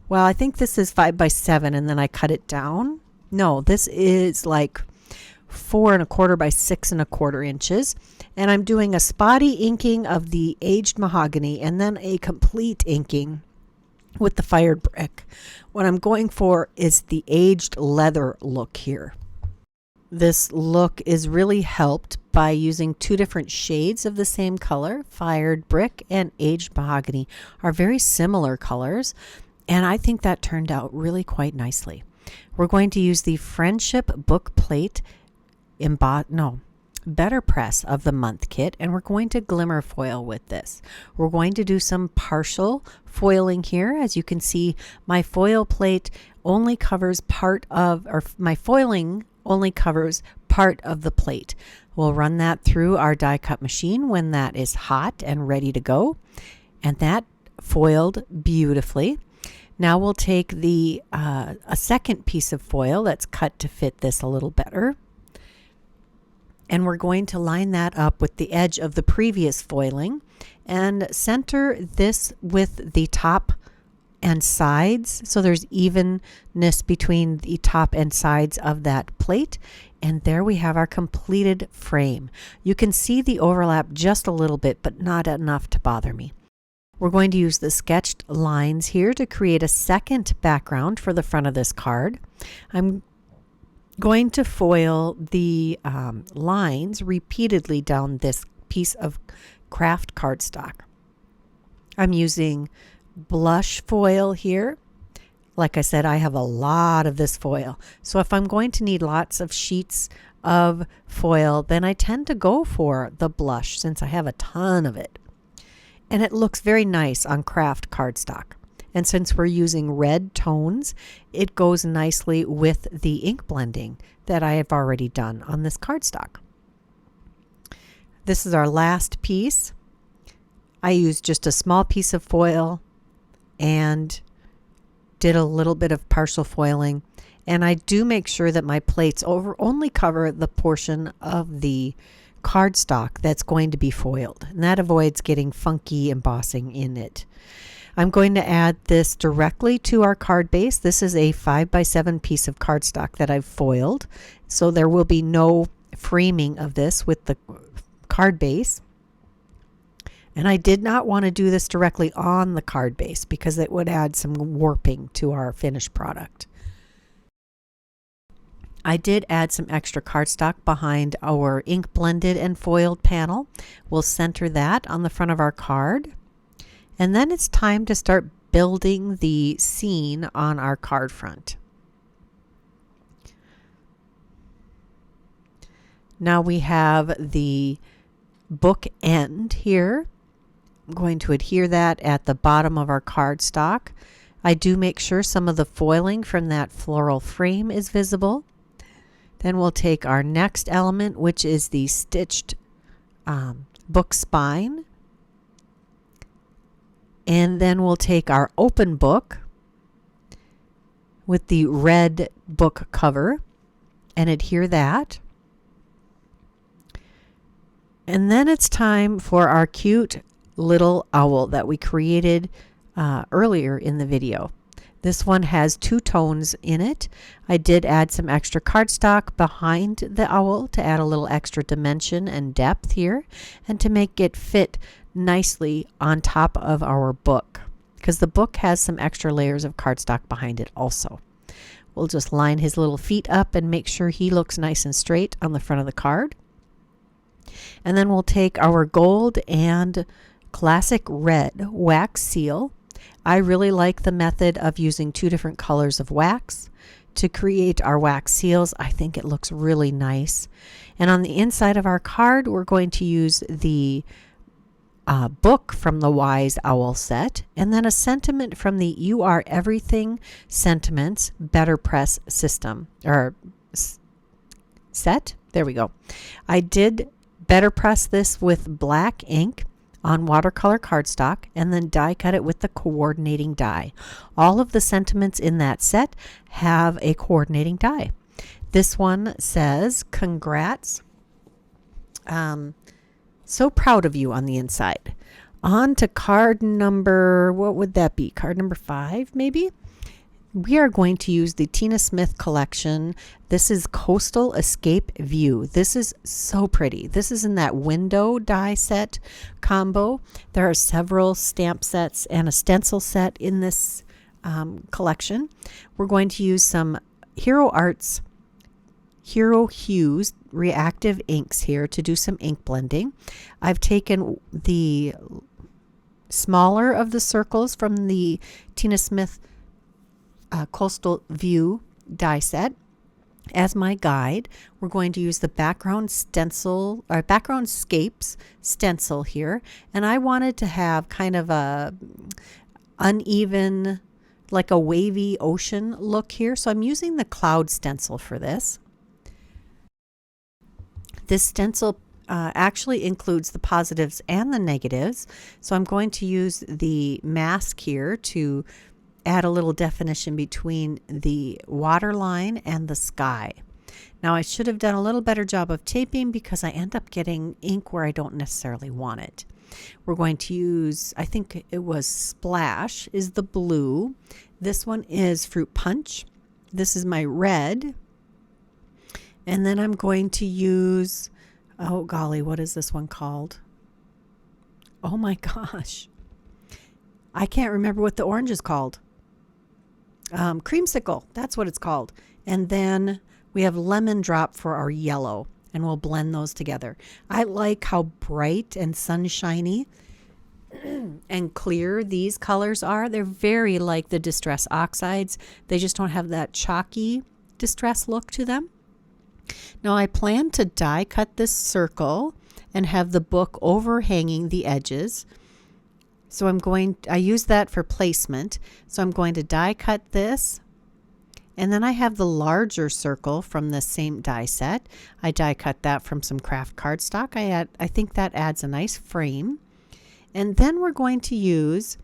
well, I think this is 5x7, and then I cut it down. No, this is like 4 1/4 by 6 1/4 inches, and I'm doing a spotty inking of the aged mahogany and then a complete inking with the fired brick. What I'm going for is the aged leather look here. This look is really helped by using 2 different shades of the same color. Fired brick and aged mahogany are very similar colors, and I think that turned out really quite nicely. We're going to use the Friendship book plate BetterPress of the month kit, and we're going to glimmer foil with this. We're going to do some partial foiling here. As you can see, my foil plate only covers my foiling only covers part of the plate. We'll run that through our die cut machine when that is hot and ready to go, and that foiled beautifully. Now we'll take a second piece of foil that's cut to fit this a little better, and we're going to line that up with the edge of the previous foiling and center this with the top and sides, so there's evenness between the top and sides of that plate. And there we have our completed frame. You can see the overlap just a little bit, but not enough to bother me. We're going to use the sketched lines here to create a second background for the front of this card. I'm going to foil the lines repeatedly down this piece of craft cardstock. I'm using blush foil here. Like I said, I have a lot of this foil. So if I'm going to need lots of sheets of foil, then I tend to go for the blush since I have a ton of it. And it looks very nice on craft cardstock. And since we're using red tones, it goes nicely with the ink blending that I have already done on this cardstock. This is our last piece. I used just a small piece of foil and did a little bit of partial foiling. And I do make sure that my plates only cover the portion of the cardstock that's going to be foiled, and that avoids getting funky embossing in it. I'm going to add this directly to our card base. This is a 5x7 piece of cardstock that I've foiled, so there will be no framing of this with the card base. And I did not want to do this directly on the card base because it would add some warping to our finished product. I did add some extra cardstock behind our ink blended and foiled panel. We'll center that on the front of our card. And then it's time to start building the scene on our card front. Now we have the book end here. I'm going to adhere that at the bottom of our cardstock. I do make sure some of the foiling from that floral frame is visible. Then we'll take our next element, which is the stitched book spine. And then we'll take our open book with the red book cover and adhere that. And then it's time for our cute little owl that we created earlier in the video. This one has 2 tones in it. I did add some extra cardstock behind the owl to add a little extra dimension and depth here, and to make it fit nicely on top of our book, because the book has some extra layers of cardstock behind it also. We'll just line his little feet up and make sure he looks nice and straight on the front of the card. And then we'll take our gold and classic red wax seal. I really like the method of using 2 different colors of wax to create our wax seals. I think it looks really nice. And on the inside of our card, we're going to use the book from the Wise Owl set, and then a sentiment from the You Are Everything Sentiments BetterPress system, or set. There we go. I did BetterPress this with black ink on watercolor cardstock and then die cut it with the coordinating die. All of the sentiments in that set have a coordinating die. This one says, "Congrats. So proud of you" on the inside. On to card number, what would that be? Card number 5, maybe? We are going to use the Tina Smith collection. This is Coastal Escape View. This is so pretty. This is in that window die set combo. There are several stamp sets and a stencil set in this collection. We're going to use some Hero Arts Hero Hues reactive inks here to do some ink blending. I've taken the smaller of the circles from the Tina Smith Coastal View die set as my guide. We're going to use the background stencil, or background scapes stencil here, and I wanted to have kind of a uneven, like a wavy ocean look here, so I'm using the cloud stencil for this. This stencil actually includes the positives and the negatives, so I'm going to use the mask here to add a little definition between the waterline and the sky. Now I should have done a little better job of taping because I end up getting ink where I don't necessarily want it. We're going to use, I think it was Splash is the blue. This one is Fruit Punch. This is my red. And then I'm going to use, oh golly, what is this one called? Oh my gosh. I can't remember what the orange is called. Creamsicle, that's what it's called. And then we have Lemon Drop for our yellow, and we'll blend those together. I like how bright and sunshiny and clear these colors are. They're very like the Distress Oxides. They just don't have that chalky distress look to them. Now I plan to die cut this circle and have the book overhanging the edges. So I use that for placement. So I'm going to die cut this. And then I have the larger circle from the same die set. I die cut that from some craft cardstock. I think that adds a nice frame. And then we're going to use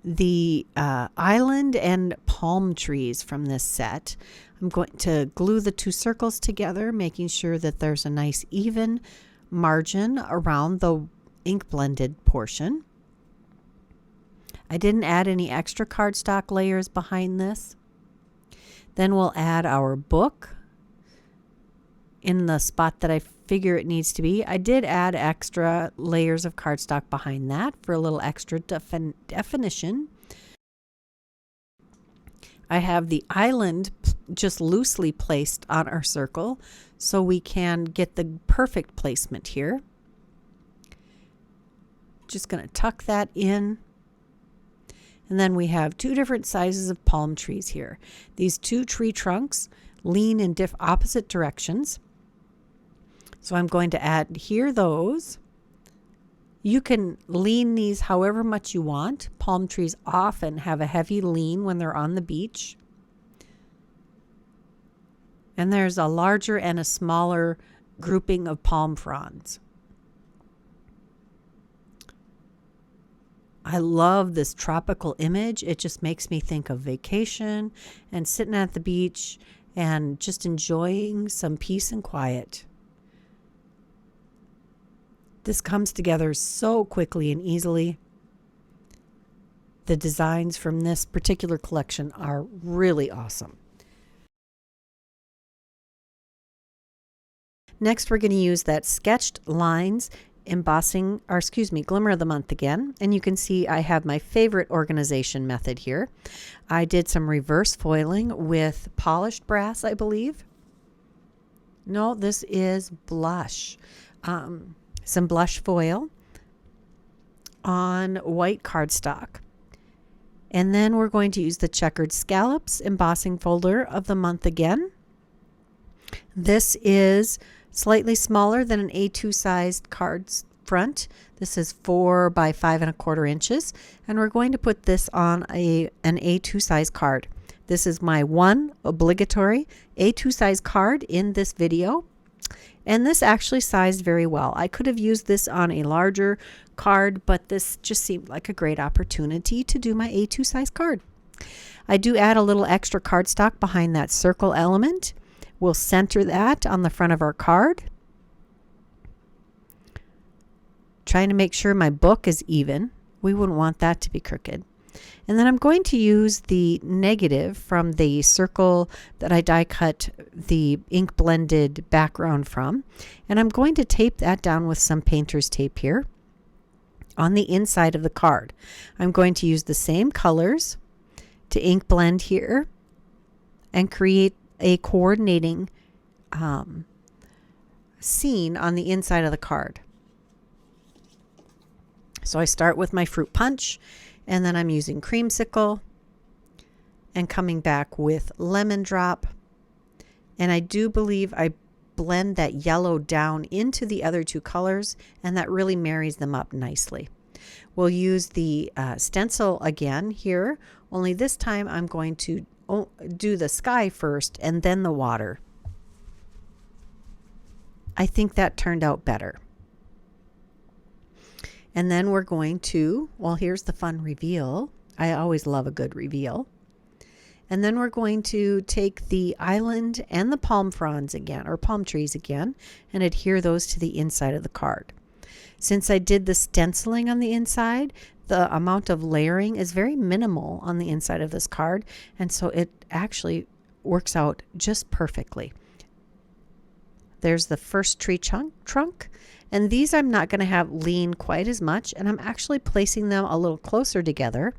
the island and palm trees from this set. I'm going to glue the two circles together, making sure that there's a nice even margin around the ink blended portion. I didn't add any extra cardstock layers behind this. Then we'll add our book in the spot that I figure it needs to be. I did add extra layers of cardstock behind that for a little extra definition. I have the island just loosely placed on our circle so we can get the perfect placement here. Just going to tuck that in. And then we have two different sizes of palm trees here. These two tree trunks lean in opposite directions. So I'm going to add here those. You can lean these however much you want. Palm trees often have a heavy lean when they're on the beach. And there's a larger and a smaller grouping of palm fronds. I love this tropical image. It just makes me think of vacation and sitting at the beach and just enjoying some peace and quiet. This comes together so quickly and easily. The designs from this particular collection are really awesome. Next, we're going to use that sketched lines embossing, or excuse me, Glimmer of the Month again. And you can see I have my favorite organization method here. I did some reverse foiling with polished brass, I believe. No, this is blush. Some blush foil on white cardstock. And then we're going to use the Checkered Scallops embossing folder of the month again. This is slightly smaller than an A2 sized card front. This is 4 by 5 1/4 inches. And we're going to put this on an A2 size card. This is my one obligatory A2 size card in this video. And this actually sized very well. I could have used this on a larger card, but this just seemed like a great opportunity to do my A2 size card. I do add a little extra cardstock behind that circle element. We'll center that on the front of our card. Trying to make sure my book is even. We wouldn't want that to be crooked. And then I'm going to use the negative from the circle that I die cut the ink blended background from. And I'm going to tape that down with some painter's tape here on the inside of the card. I'm going to use the same colors to ink blend here and create a coordinating scene on the inside of the card. So I start with my fruit punch, and then I'm using creamsicle and coming back with lemon drop. And I do believe I blend that yellow down into the other two colors, and that really marries them up nicely. We'll use the stencil again here, only this time I'm going to do the sky first and then the water. I think that turned out better. And then we're going to, well, here's the fun reveal. I always love a good reveal. And then we're going to take the island and the palm fronds again, or palm trees again, and adhere those to the inside of the card. Since I did the stenciling on the inside, the amount of layering is very minimal on the inside of this card, and so it actually works out just perfectly. There's the first tree trunk, and these I'm not going to have lean quite as much, and I'm actually placing them a little closer together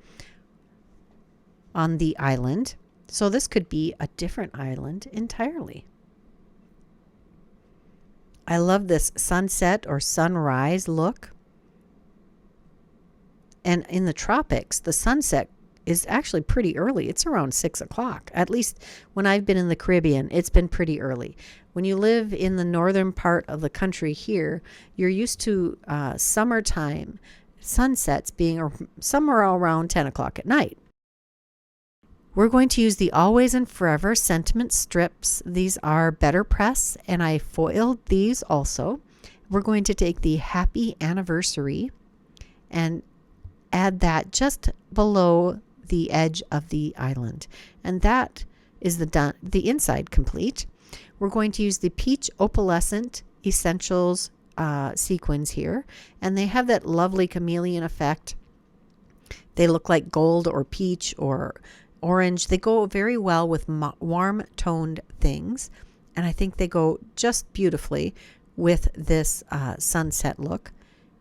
on the island. So this could be a different island entirely. I love this sunset or sunrise look. And in the tropics, the sunset is actually pretty early. It's around 6 o'clock. At least when I've been in the Caribbean, it's been pretty early. When you live in the northern part of the country here, you're used to summertime sunsets being somewhere around 10 o'clock at night. We're going to use the Always and Forever sentiment strips. These are BetterPress, and I foiled these also. We're going to take the Happy Anniversary and add that just below the edge of the island. And that is the inside complete. We're going to use the Peach Opalescent Essentials sequins here, and they have that lovely chameleon effect. They look like gold or peach or orange. They go very well with warm toned things, and I think they go just beautifully with this sunset look,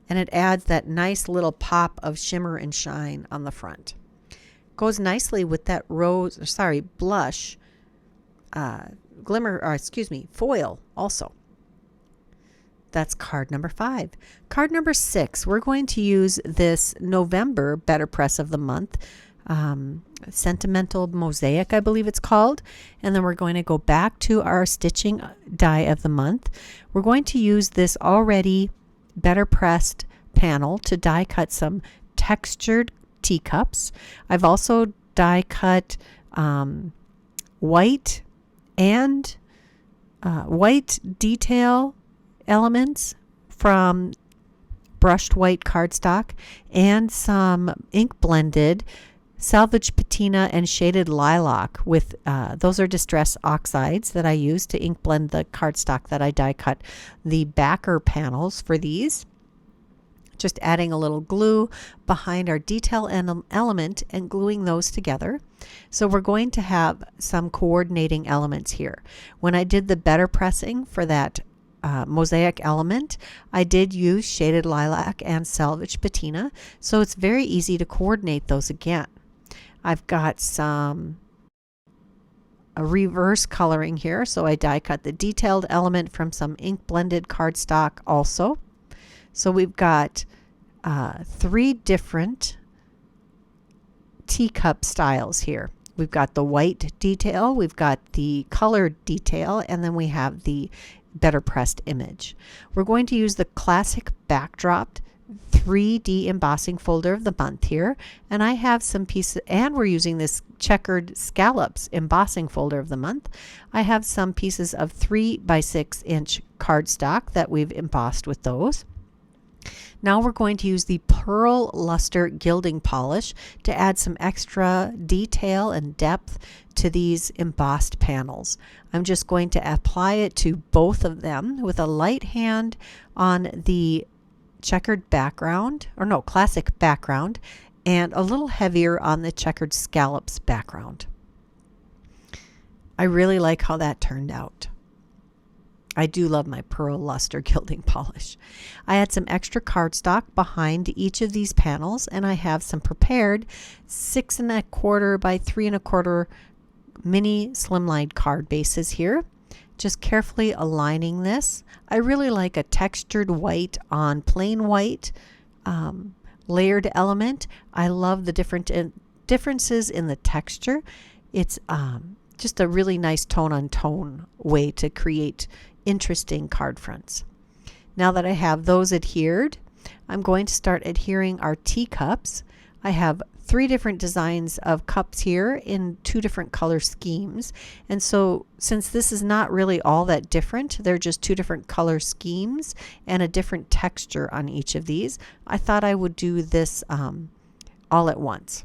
and it adds that nice little pop of shimmer and shine on the front. Goes nicely with that blush foil also. That's card number 5. Card number 6, we're going to use this November BetterPress of the month, Sentimental Mosaic, I believe it's called. And then we're going to go back to our stitching die of the month. We're going to use this already BetterPressed panel to die cut some textured teacups. I've also die cut white detail elements from brushed white cardstock and some ink blended salvage patina and shaded lilac with those are distress oxides that I use to ink blend the cardstock that I die cut the backer panels for these. Just adding a little glue behind our detail element and gluing those together. So we're going to have some coordinating elements here. When I did the better pressing for that mosaic element, I did use shaded lilac and salvage patina, so it's very easy to coordinate those again. I've got a reverse coloring here, so I die cut the detailed element from some ink blended cardstock also. So we've got 3 different teacup styles here. We've got the white detail, we've got the colored detail, and then we have the better pressed image. We're going to use the classic backdrop 3D embossing folder of the month here, and I have some pieces, and we're using this Checkered Scallops embossing folder of the month. I have some pieces of 3 by 6 inch cardstock that we've embossed with those. Now we're going to use the Pearl Luster gilding polish to add some extra detail and depth to these embossed panels. I'm just going to apply it to both of them with a light hand on the checkered background, or no, classic background, and a little heavier on the checkered scallops background. I really like how that turned out. I do love my Pearl Luster gilding polish. I had some extra cardstock behind each of these panels, and I have some prepared 6 1/4 by 3 1/4 mini slimline card bases here. Just carefully aligning this. I really like a textured white on plain white layered element. I love the differences in the texture. It's just a really nice tone on tone way to create interesting card fronts. Now that I have those adhered, I'm going to start adhering our teacups. I have 3 different designs of cups here in 2 different color schemes, and so since this is not really all that different, they're just 2 different color schemes and a different texture on each of these, I thought I would do this all at once.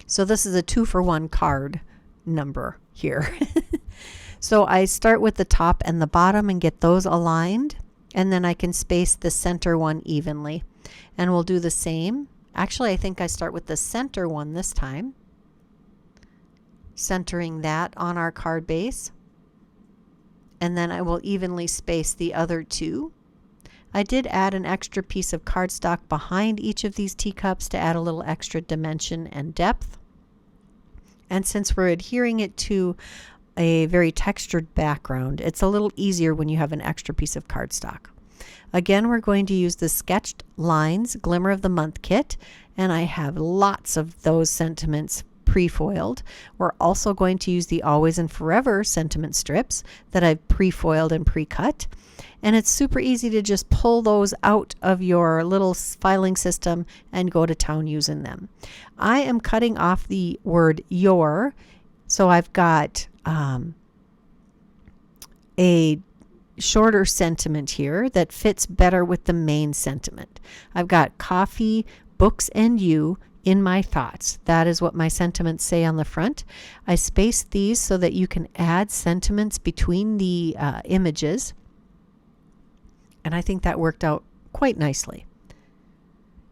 So this is a 2-for-1 card number here. So I start with the top and the bottom and get those aligned, and then I can space the center one evenly. And we'll do the same. Actually, I think I start with the center one this time, centering that on our card base. And then I will evenly space the other 2. I did add an extra piece of cardstock behind each of these teacups to add a little extra dimension and depth. And since we're adhering it to a very textured background, it's a little easier when you have an extra piece of cardstock. Again, we're going to use the Sketched Lines Glimmer of the Month kit, and I have lots of those sentiments pre-foiled. We're also going to use the Always and Forever sentiment strips that I've pre-foiled and pre-cut, and it's super easy to just pull those out of your little filing system and go to town using them. I am cutting off the word your, so I've got a shorter sentiment here that fits better with the main sentiment. I've got coffee, books and you in my thoughts. That is what my sentiments say on the front. I spaced these so that you can add sentiments between the images. And I think that worked out quite nicely.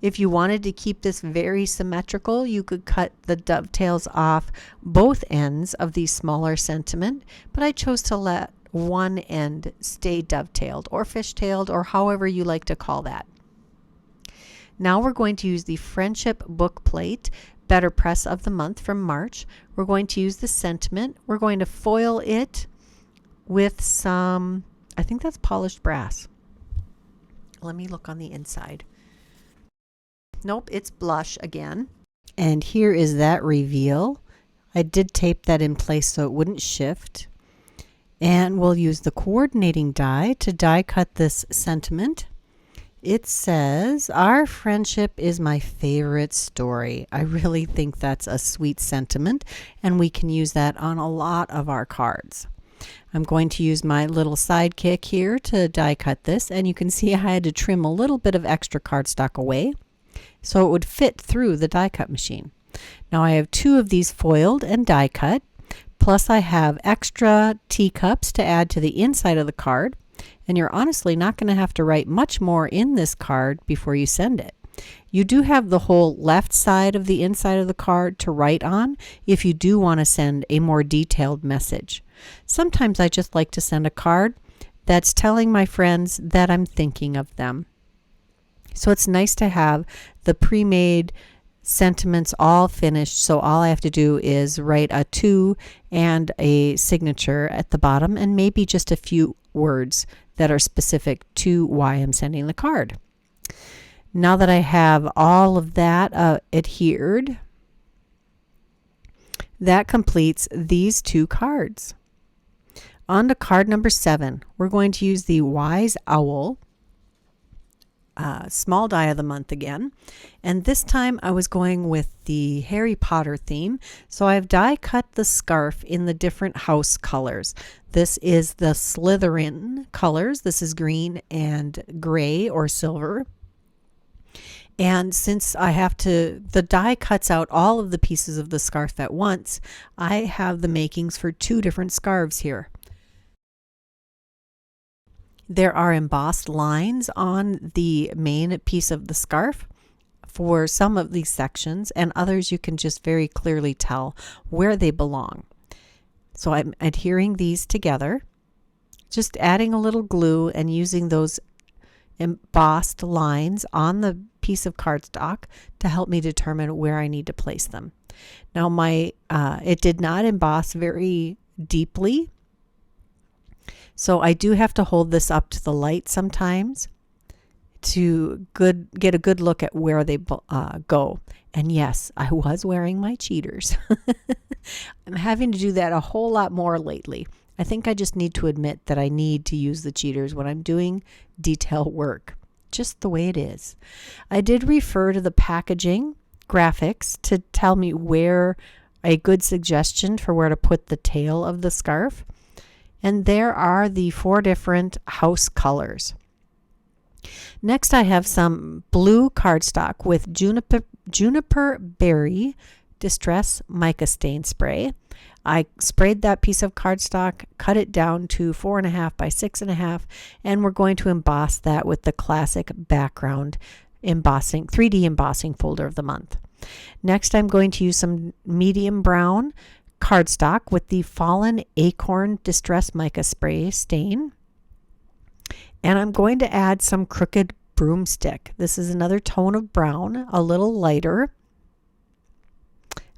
If you wanted to keep this very symmetrical, you could cut the dovetails off both ends of the smaller sentiment, but I chose to let one end stay dovetailed or fishtailed or however you like to call that. Now we're going to use the Friendship book plate, BetterPress of the month from March. We're going to use the sentiment. We're going to foil it with some, I think that's polished brass. Let me look on the inside. Nope, it's blush again. And here is that reveal. I did tape that in place so it wouldn't shift. And we'll use the coordinating die to die cut this sentiment. It says, "Our friendship is my favorite story." I really think that's a sweet sentiment, and we can use that on a lot of our cards. I'm going to use my little sidekick here to die cut this, and you can see I had to trim a little bit of extra cardstock away so it would fit through the die cut machine. Now I have 2 of these foiled and die cut, plus I have extra teacups to add to the inside of the card. And you're honestly not going to have to write much more in this card before you send it. You do have the whole left side of the inside of the card to write on if you do want to send a more detailed message. Sometimes I just like to send a card that's telling my friends that I'm thinking of them. So it's nice to have the pre-made sentiments all finished, so all I have to do is write a to and a signature at the bottom and maybe just a few words that are specific to why I'm sending the card. Now that I have all of that adhered, that completes these 2 cards. On to card number 7. We're going to use the Wise Owl small die of the month again, and this time I was going with the Harry Potter theme, so I've die cut the scarf in the different house colors. This is the Slytherin colors. This is green and gray or silver. And since the die cuts out all of the pieces of the scarf at once, I have the makings for 2 different scarves here. There are embossed lines on the main piece of the scarf for some of these sections, and others you can just very clearly tell where they belong. So I'm adhering these together, just adding a little glue and using those embossed lines on the piece of cardstock to help me determine where I need to place them. Now it did not emboss very deeply, so I do have to hold this up to the light sometimes to get a good look at where they go. And yes, I was wearing my cheaters. I'm having to do that a whole lot more lately. I think I just need to admit that I need to use the cheaters when I'm doing detail work, just the way it is. I did refer to the packaging graphics to tell me where a good suggestion for where to put the tail of the scarf. And there are the 4 different house colors. Next, I have some blue cardstock with juniper berry distress mica stain spray. I sprayed that piece of cardstock, cut it down to 4.5 by 6.5, and we're going to emboss that with the classic background embossing, 3D embossing folder of the month. Next, I'm going to use some medium brown cardstock with the Fallen Acorn Distress Mica Spray stain. And I'm going to add some Crooked Broomstick. This is another tone of brown, a little lighter.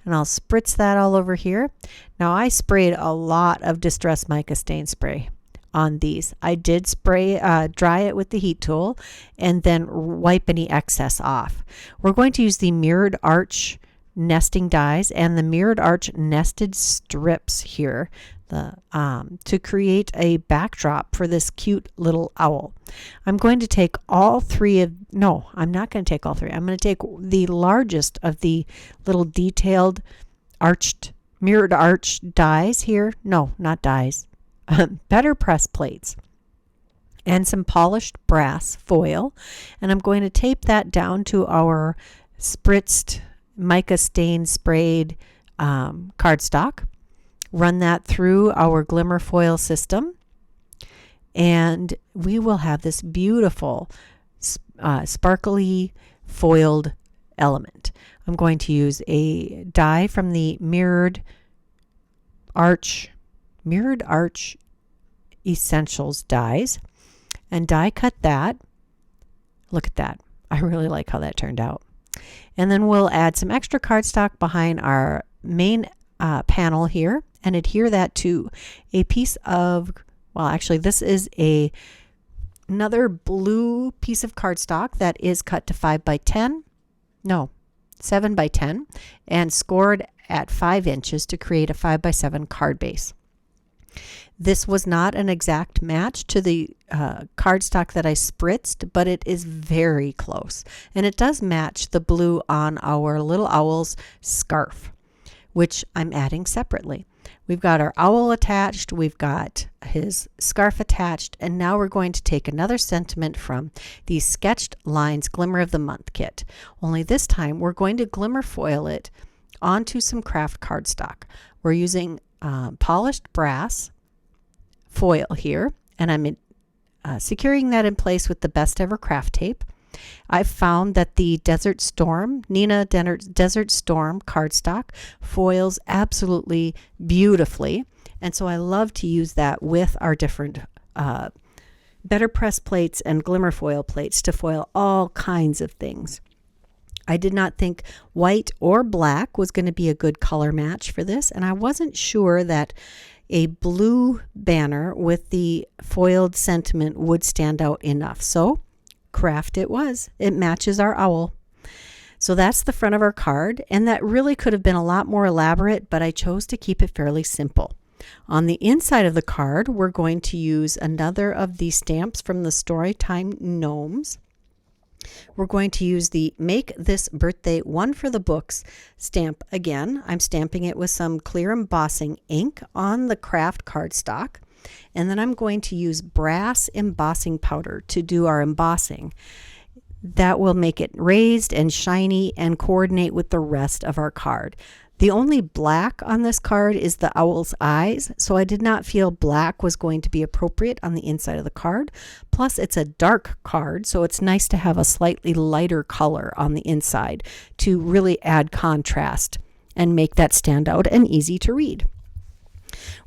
And I'll spritz that all over here. Now I sprayed a lot of Distress Mica Stain Spray on these. I did dry it with the heat tool and then wipe any excess off. We're going to use the Mirrored Arch nesting dies and the Mirrored Arch nested strips here to create a backdrop for this cute little owl. I'm going to take all 3 no, I'm not going to take all 3. I'm going to take the largest of the little detailed mirrored arch dies here. No, not dies. BetterPress plates and some polished brass foil, and I'm going to tape that down to our spritzed mica stain sprayed cardstock, run that through our Glimmer foil system, and we will have this beautiful sparkly foiled element. I'm going to use a die from the Mirrored Arch Essentials dies and die cut that. Look at that. I really like how that turned out. And then we'll add some extra cardstock behind our main panel here and adhere that to a piece of, well, actually this is another blue piece of cardstock that is cut to 7 by 10 and scored at 5 inches to create a 5 by 7 card base. This was not an exact match to the cardstock that I spritzed, but it is very close. And it does match the blue on our little owl's scarf, which I'm adding separately. We've got our owl attached, we've got his scarf attached, and now we're going to take another sentiment from the Sketched Lines Glimmer of the Month kit. Only this time we're going to glimmer foil it onto some craft cardstock. We're using polished brass foil here, and I'm securing that in place with the Best Ever Craft Tape. I've found that the Desert Storm cardstock foils absolutely beautifully, and so I love to use that with our different BetterPress plates and Glimmer foil plates to foil all kinds of things. I did not think white or black was going to be a good color match for this, and I wasn't sure that a blue banner with the foiled sentiment would stand out enough. So craft it was. It matches our owl. So that's the front of our card, and that really could have been a lot more elaborate, but I chose to keep it fairly simple. On the inside of the card, we're going to use another of the stamps from the Storytime Gnomes. We're going to use the Make This Birthday One for the Books stamp again. I'm stamping it with some clear embossing ink on the craft cardstock. And then I'm going to use brass embossing powder to do our embossing. That will make it raised and shiny and coordinate with the rest of our card. The only black on this card is the owl's eyes, so I did not feel black was going to be appropriate on the inside of the card. Plus, it's a dark card, so it's nice to have a slightly lighter color on the inside to really add contrast and make that stand out and easy to read.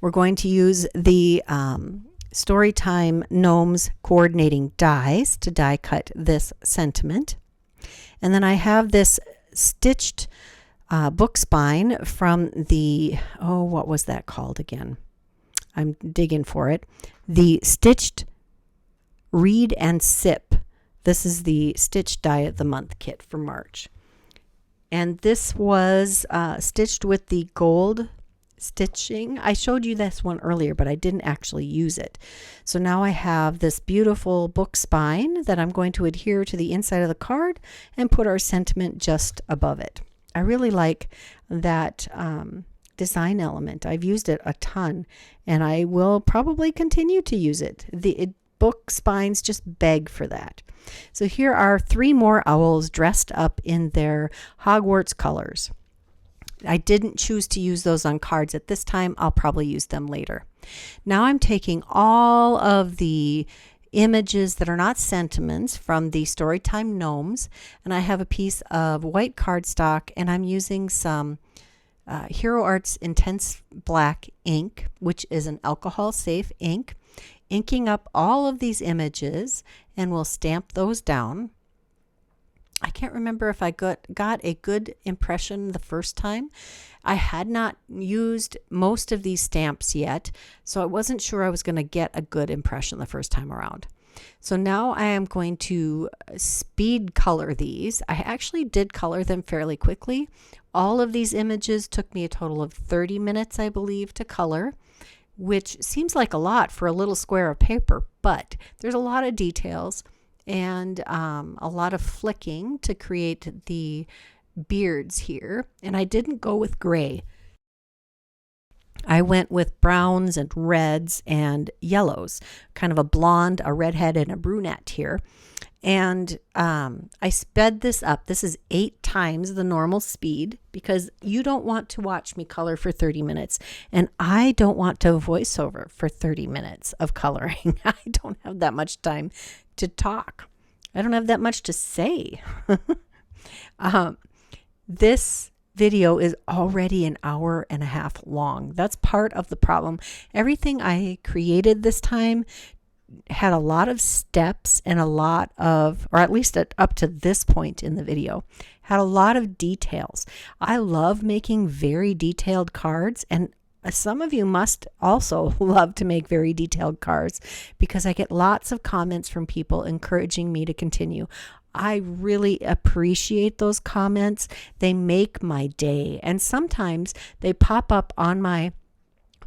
We're going to use the Storytime Gnomes coordinating dies to die cut this sentiment. And then I have this stitched book spine from the, what was that called again? I'm digging for it. The Stitched Read and Sip. This is the Stitched Die of the Month kit for March. And this was stitched with the gold stitching. I showed you this one earlier, but I didn't actually use it. So now I have this beautiful book spine that I'm going to adhere to the inside of the card and put our sentiment just above it. I really like that design element. I've used it a ton, and I will probably continue to use it. The book spines just beg for that. So here are 3 more owls dressed up in their Hogwarts colors. I didn't choose to use those on cards at this time. I'll probably use them later. Now I'm taking all of the images that are not sentiments from the Storytime Gnomes, and I have a piece of white cardstock, and I'm using some Hero Arts Intense Black ink, which is an alcohol safe ink, inking up all of these images, and we'll stamp those down. I can't remember if I got a good impression the first time. I had not used most of these stamps yet, so I wasn't sure I was going to get a good impression the first time around. So now I am going to speed color these. I actually did color them fairly quickly. All of these images took me a total of 30 minutes, I believe, to color, which seems like a lot for a little square of paper, but there's a lot of details and a lot of flicking to create the beards here. And I didn't go with gray. I went with browns and reds and yellows, kind of a blonde, a redhead, and a brunette here. And I sped this up. This is 8 times the normal speed because you don't want to watch me color for 30 minutes. And I don't want to voice over for 30 minutes of coloring. I don't have that much time to talk. I don't have that much to say. This video is already an hour and a half long. That's part of the problem. Everything I created this time had a lot of steps and a lot of, or at least up to this point in the video, had a lot of details. I love making very detailed cards, and some of you must also love to make very detailed cards because I get lots of comments from people encouraging me to continue. I really appreciate those comments. They make my day. And sometimes they pop up on my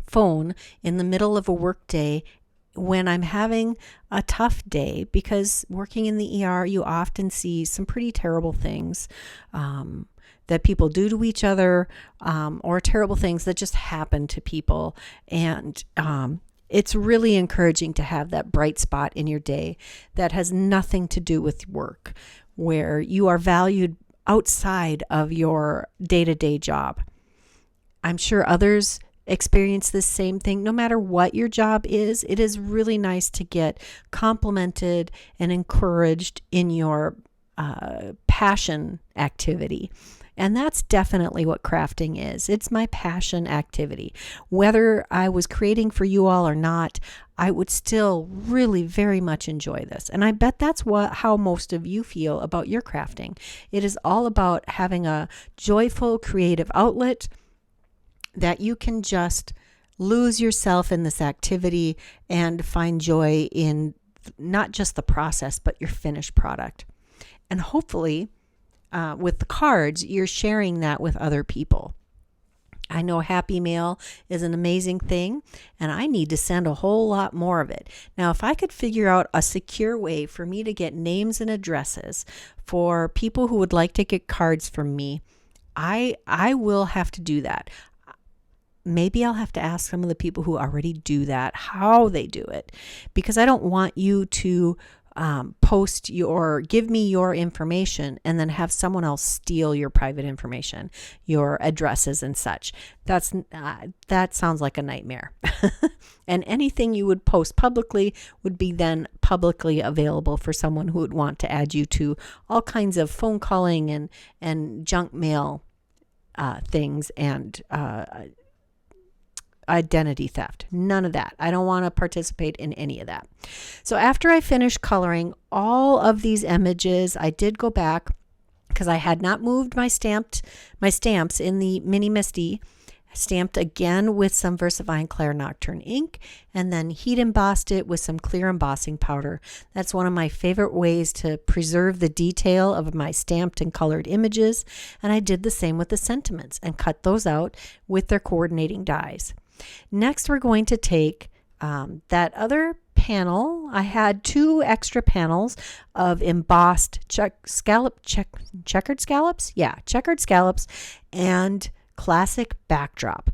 phone in the middle of a work day when I'm having a tough day, because working in the ER, you often see some pretty terrible things that people do to each other, or terrible things that just happen to people. And it's really encouraging to have that bright spot in your day that has nothing to do with work, where you are valued outside of your day-to-day job. I'm sure others experience the same thing. No matter what your job is, it is really nice to get complimented and encouraged in your passion activity. And that's definitely what crafting is. It's my passion activity. Whether I was creating for you all or not, I would still really very much enjoy this. And I bet that's how most of you feel about your crafting. It is all about having a joyful creative outlet that you can just lose yourself in this activity and find joy in not just the process, but your finished product. And hopefully, with the cards, you're sharing that with other people. I know Happy Mail is an amazing thing, and I need to send a whole lot more of it. Now, if I could figure out a secure way for me to get names and addresses for people who would like to get cards from me, I will have to do that. Maybe I'll have to ask some of the people who already do that how they do it, because I don't want you to give me your information and then have someone else steal your private information, your addresses and such. That sounds like a nightmare. And anything you would post publicly would be then publicly available for someone who would want to add you to all kinds of phone calling and junk mail things and identity theft. None of that. I don't want to participate in any of that. So after I finished coloring all of these images, I did go back because I had not moved my stamps in the Mini Misty, stamped again with some VersaVine Clair Nocturne ink, and then heat embossed it with some clear embossing powder. That's one of my favorite ways to preserve the detail of my stamped and colored images. And I did the same with the sentiments and cut those out with their coordinating dies. Next, we're going to take that other panel. I had 2 extra panels of embossed checkered scallops? Yeah, checkered scallops and classic backdrop.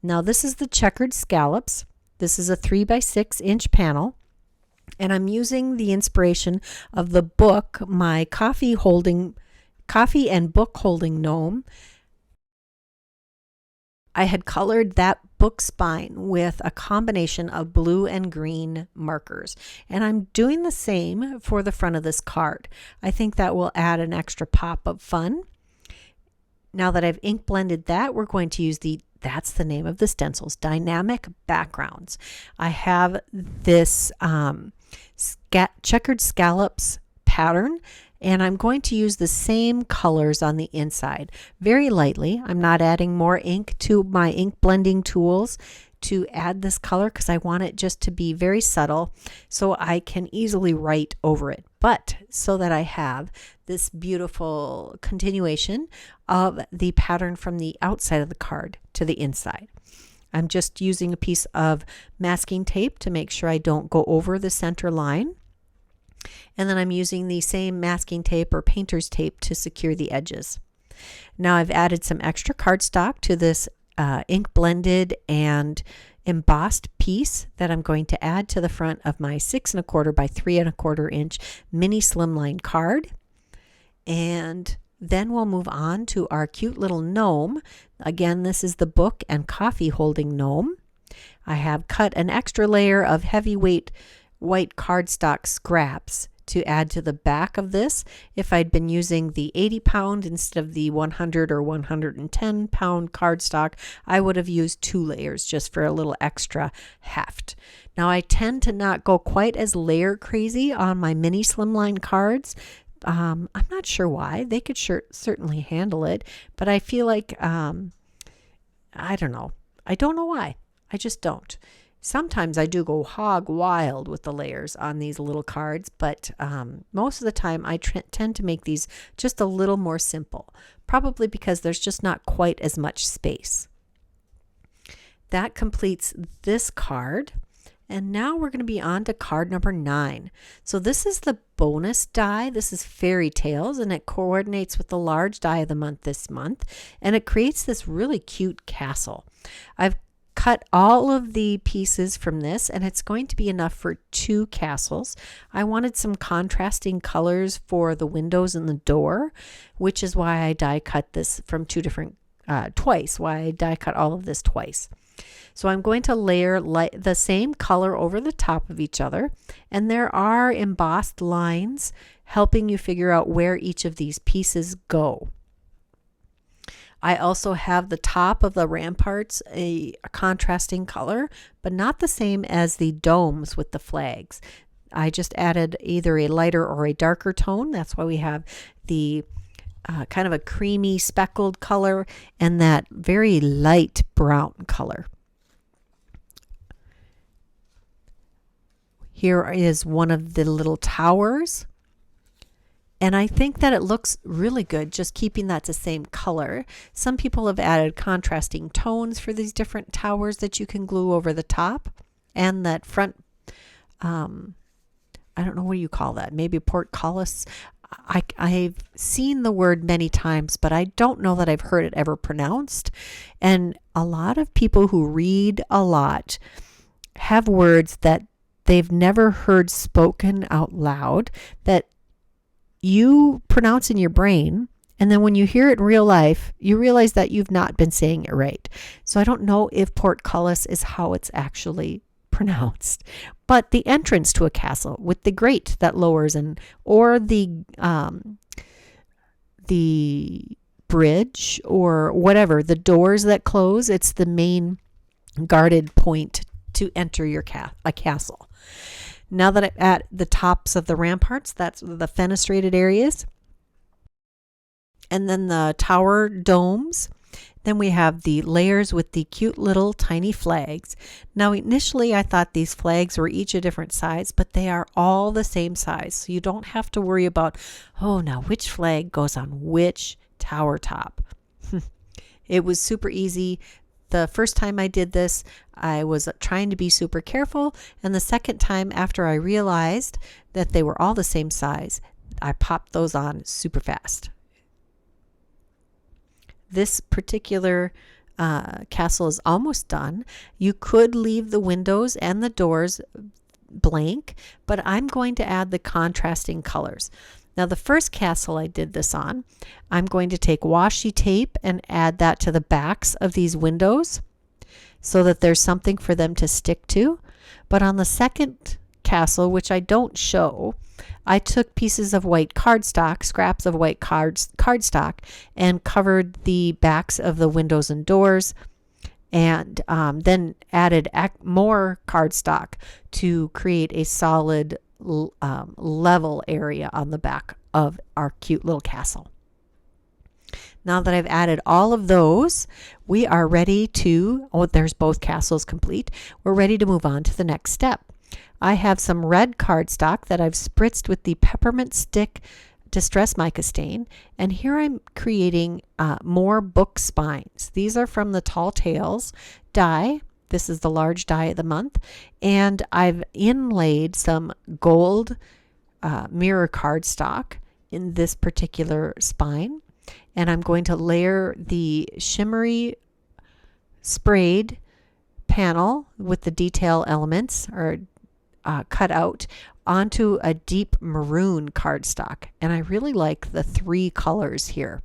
Now, this is the checkered scallops. This is a 3x6 inch panel. And I'm using the inspiration of the book, my coffee and book holding gnome. I had colored that book spine with a combination of blue and green markers. And I'm doing the same for the front of this card. I think that will add an extra pop of fun. Now that I've ink blended that, we're going to use that's the name of the stencils, dynamic backgrounds. I have this checkered scallops pattern, and I'm going to use the same colors on the inside very lightly. I'm not adding more ink to my ink blending tools to add this color because I want it just to be very subtle so I can easily write over it, but so that I have this beautiful continuation of the pattern from the outside of the card to the inside. I'm just using a piece of masking tape to make sure I don't go over the center line. And then I'm using the same masking tape or painter's tape to secure the edges. Now I've added some extra cardstock to this ink blended and embossed piece that I'm going to add to the front of my 6 1/4 by 3 1/4 inch mini slimline card. And then we'll move on to our cute little gnome. Again, this is the book and coffee holding gnome. I have cut an extra layer of heavyweight white cardstock scraps to add to the back of this. If I'd been using the 80-pound instead of the 100 or 110-pound cardstock, I would have used 2 layers just for a little extra heft. Now I tend to not go quite as layer crazy on my mini slimline cards. I'm not sure why. They could certainly handle it, but I feel like, I don't know. I don't know why. I just don't. Sometimes I do go hog wild with the layers on these little cards, but most of the time I tend to make these just a little more simple, probably because there's just not quite as much space. That completes this card. And now we're going to be on to card number 9. So this is the bonus die. This is Fairy Tales, and it coordinates with the large die of the month this month. And it creates this really cute castle. I've cut all of the pieces from this, and it's going to be enough for 2 castles. I wanted some contrasting colors for the windows and the door, which is why I die cut this from 2 different, twice, why I die cut all of this twice. So I'm going to layer the same color over the top of each other, and there are embossed lines helping you figure out where each of these pieces go. I also have the top of the ramparts a contrasting color, but not the same as the domes with the flags. I just added either a lighter or a darker tone. That's why we have the kind of a creamy speckled color and that very light brown color. Here is one of the little towers. And I think that it looks really good just keeping that the same color. Some people have added contrasting tones for these different towers that you can glue over the top. And that front, I don't know what you call that, maybe portcullis. I've seen the word many times, but I don't know that I've heard it ever pronounced. And a lot of people who read a lot have words that they've never heard spoken out loud that you pronounce in your brain, and then when you hear it in real life, you realize that you've not been saying it right. So I don't know if portcullis is how it's actually pronounced, but the entrance to a castle with the grate that lowers or the bridge or whatever, the doors that close, it's the main guarded point to enter your a castle. Now that I'm at the tops of the ramparts, that's the fenestrated areas, and then the tower domes. Then we have the layers with the cute little tiny flags. Now initially I thought these flags were each a different size, but they are all the same size. So you don't have to worry about, oh, now which flag goes on which tower top. It was super easy. The first time I did this, I was trying to be super careful. And the second time, after I realized that they were all the same size, I popped those on super fast. This particular castle is almost done. You could leave the windows and the doors blank, but I'm going to add the contrasting colors. Now the first castle I did this on, I'm going to take washi tape and add that to the backs of these windows so that there's something for them to stick to. But on the second castle, which I don't show, I took pieces of white cardstock, scraps of white cardstock, and covered the backs of the windows and doors, and then added more cardstock to create a solid level area on the back of our cute little castle. Now that I've added all of those, we are ready to, there's both castles complete. We're ready to move on to the next step. I have some red cardstock that I've spritzed with the peppermint stick distress mica stain, and here I'm creating more book spines. These are from the Tall Tales die. This is the large die of the month, and I've inlaid some gold mirror cardstock in this particular spine, and I'm going to layer the shimmery sprayed panel with the detail elements or cut out onto a deep maroon cardstock. And I really like the 3 colors here.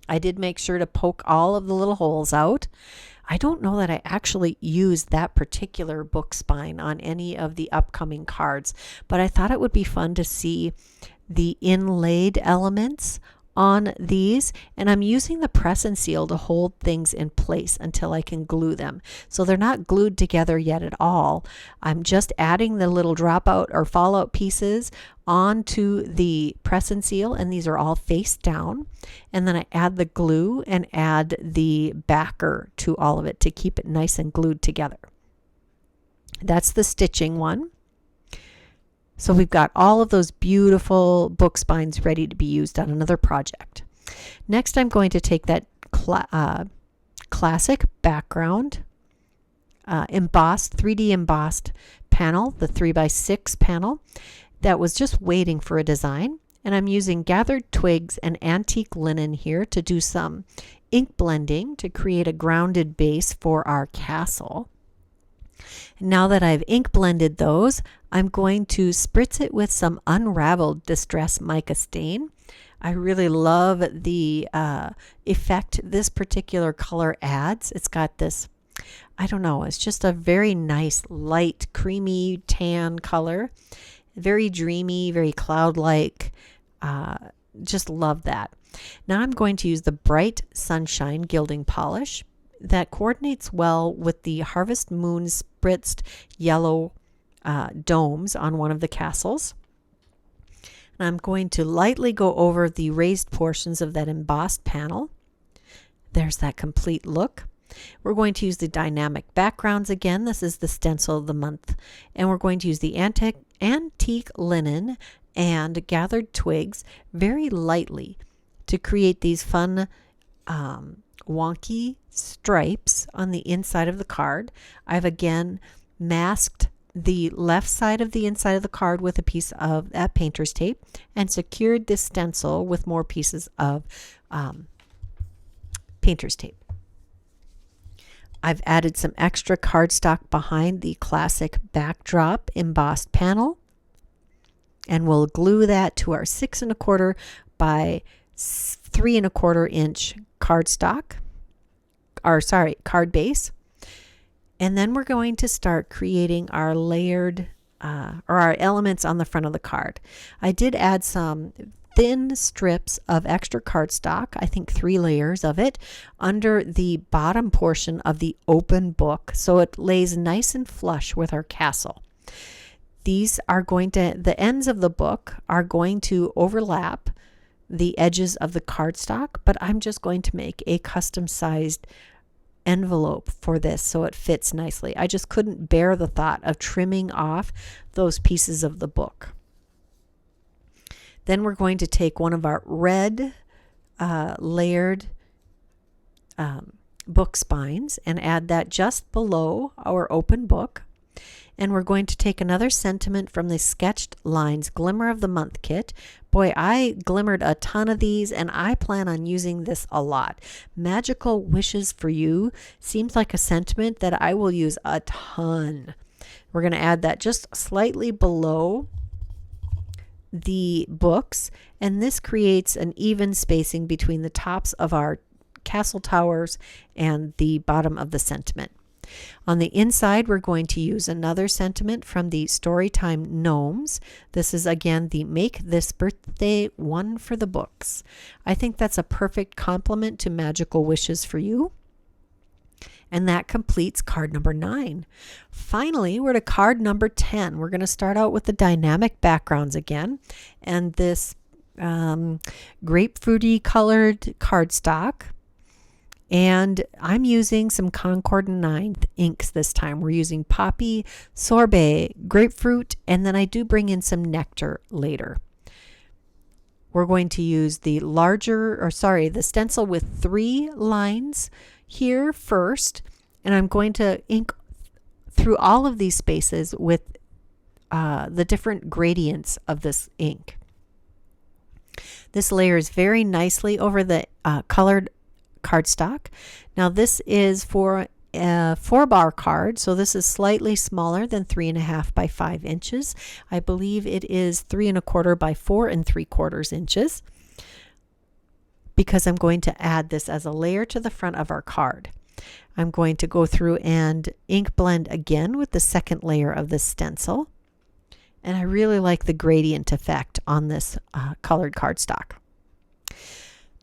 I did make sure to poke all of the little holes out. I don't know that I actually used that particular book spine on any of the upcoming cards, but I thought it would be fun to see the inlaid elements on these, and I'm using the press and seal to hold things in place until I can glue them. So they're not glued together yet at all. I'm just adding the little dropout or fallout pieces onto the press and seal, and these are all face down. And then I add the glue and add the backer to all of it to keep it nice and glued together. That's the stitching one. So we've got all of those beautiful book spines ready to be used on another project. Next, I'm going to take that classic background, 3D embossed panel, the 3x6 panel that was just waiting for a design. And I'm using gathered twigs and antique linen here to do some ink blending to create a grounded base for our castle. Now that I've ink blended those, I'm going to spritz it with some unraveled Distress Mica stain. I really love the effect this particular color adds. It's got this, I don't know, it's just a very nice, light, creamy tan color. Very dreamy, very cloud-like. Just love that. Now I'm going to use the Bright Sunshine Gilding Polish. That coordinates well with the Harvest Moon spritzed yellow domes on one of the castles. And I'm going to lightly go over the raised portions of that embossed panel. There's that complete look. We're going to use the dynamic backgrounds again. This is the stencil of the month. And we're going to use the antique linen and gathered twigs very lightly to create these fun wonky stripes on the inside of the card. I've again masked the left side of the inside of the card with a piece of that painter's tape and secured this stencil with more pieces of painter's tape. I've added some extra cardstock behind the classic backdrop embossed panel, and we'll glue that to our 6 1/4 by 3 1/4 inch cardstock, card base. And then we're going to start creating our layered or our elements on the front of the card. I did add some thin strips of extra cardstock, I think 3 layers of it, under the bottom portion of the open book so it lays nice and flush with our castle. These are going to, the ends of the book are going to overlap the edges of the cardstock, but I'm just going to make a custom sized envelope for this so it fits nicely. I just couldn't bear the thought of trimming off those pieces of the book. Then we're going to take one of our red layered book spines and add that just below our open book. And we're going to take another sentiment from the Sketched Lines Glimmer of the Month kit. Boy, I glimmered a ton of these and I plan on using this a lot. Magical Wishes for You seems like a sentiment that I will use a ton. We're going to add that just slightly below the books, and this creates an even spacing between the tops of our castle towers and the bottom of the sentiment. On the inside, we're going to use another sentiment from the Storytime Gnomes. This is again the Make This Birthday One for the Books. I think that's a perfect complement to Magical Wishes for You. And that completes card number 9. Finally, we're to card number 10. We're going to start out with the dynamic backgrounds again. And this grapefruity colored cardstock. And I'm using some Concord 9th inks this time. We're using Poppy, Sorbet, Grapefruit, and then I do bring in some Nectar later. We're going to use the the stencil with 3 lines here first, and I'm going to ink through all of these spaces with the different gradients of this ink. This layers very nicely over the colored cardstock. Now this is for a 4-bar card, so this is slightly smaller than 3.5 by 5 inches. I believe it is 3.25 by 4 3/4 inches, because I'm going to add this as a layer to the front of our card. I'm going to go through and ink blend again with the second layer of the stencil, and I really like the gradient effect on this colored cardstock.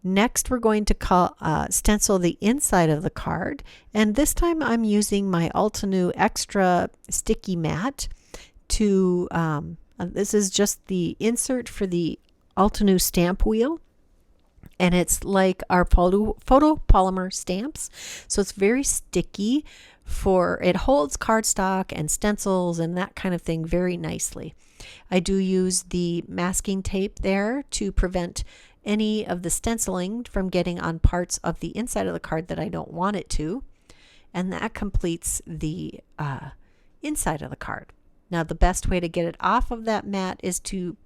Next, we're going to stencil the inside of the card, and this time I'm using my Altenew Extra Sticky Mat to, this is just the insert for the Altenew stamp wheel, and it's like our photopolymer stamps, so it's very sticky. It holds cardstock and stencils and that kind of thing very nicely. I do use the masking tape there to prevent any of the stenciling from getting on parts of the inside of the card that I don't want it to, and that completes the inside of the card. Now the best way to get it off of that mat is to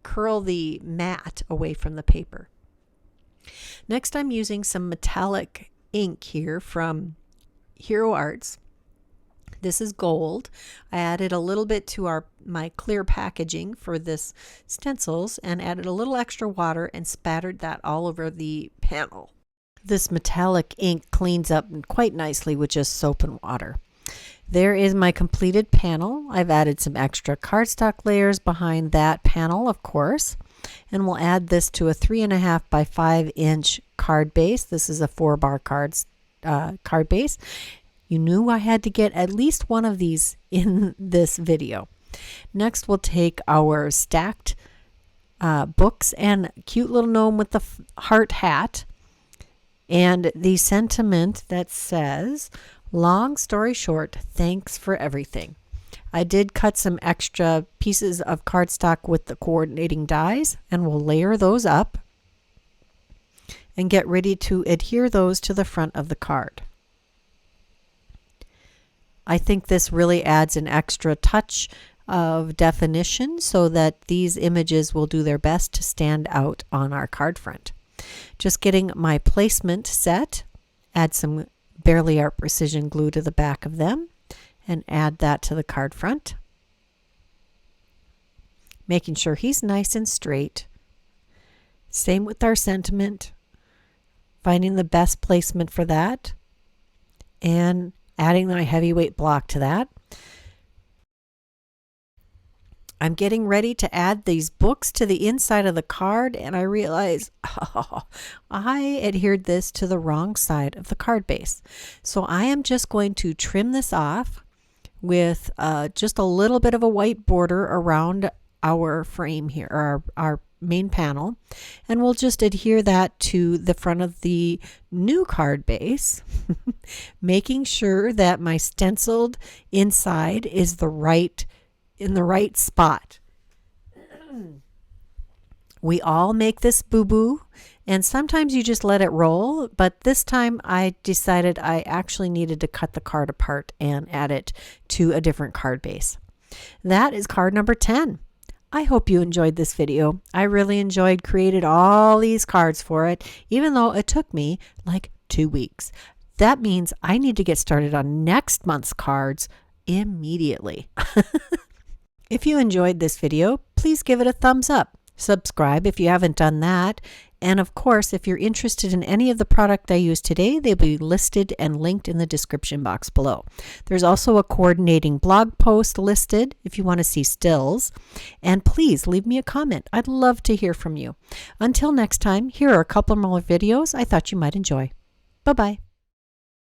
curl the mat away from the paper. Next, I'm using some metallic ink here from Hero Arts. This is gold. I added a little bit to my clear packaging for this stencils and added a little extra water and spattered that all over the panel. This metallic ink cleans up quite nicely with just soap and water. There is my completed panel. I've added some extra cardstock layers behind that panel, of course, and we'll add this to a 3.5 by 5 inch card base. This is a 4-bar card base. You knew I had to get at least one of these in this video. Next, we'll take our stacked books and cute little gnome with the heart hat and the sentiment that says, "Long story short, thanks for everything." I did cut some extra pieces of cardstock with the coordinating dies, and we'll layer those up and get ready to adhere those to the front of the card. I think this really adds an extra touch of definition so that these images will do their best to stand out on our card front. Just getting my placement set, add some Barely Art Precision glue to the back of them and add that to the card front. Making sure he's nice and straight. Same with our sentiment. Finding the best placement for that and adding my heavyweight block to that. I'm getting ready to add these books to the inside of the card, and I realize, I adhered this to the wrong side of the card base. So I am just going to trim this off with just a little bit of a white border around our frame here, or our main panel, and we'll just adhere that to the front of the new card base, making sure that my stenciled inside is in the right spot. We all make this boo-boo, and sometimes you just let it roll, but this time I decided I actually needed to cut the card apart and add it to a different card base. That is card number 10. I hope you enjoyed this video. I really enjoyed creating all these cards for it, even though it took me like 2 weeks. That means I need to get started on next month's cards immediately. If you enjoyed this video, please give it a thumbs up. Subscribe if you haven't done that. And of course, if you're interested in any of the product I used today, they'll be listed and linked in the description box below. There's also a coordinating blog post listed if you want to see stills. And please leave me a comment. I'd love to hear from you. Until next time, here are a couple more videos I thought you might enjoy. Bye-bye.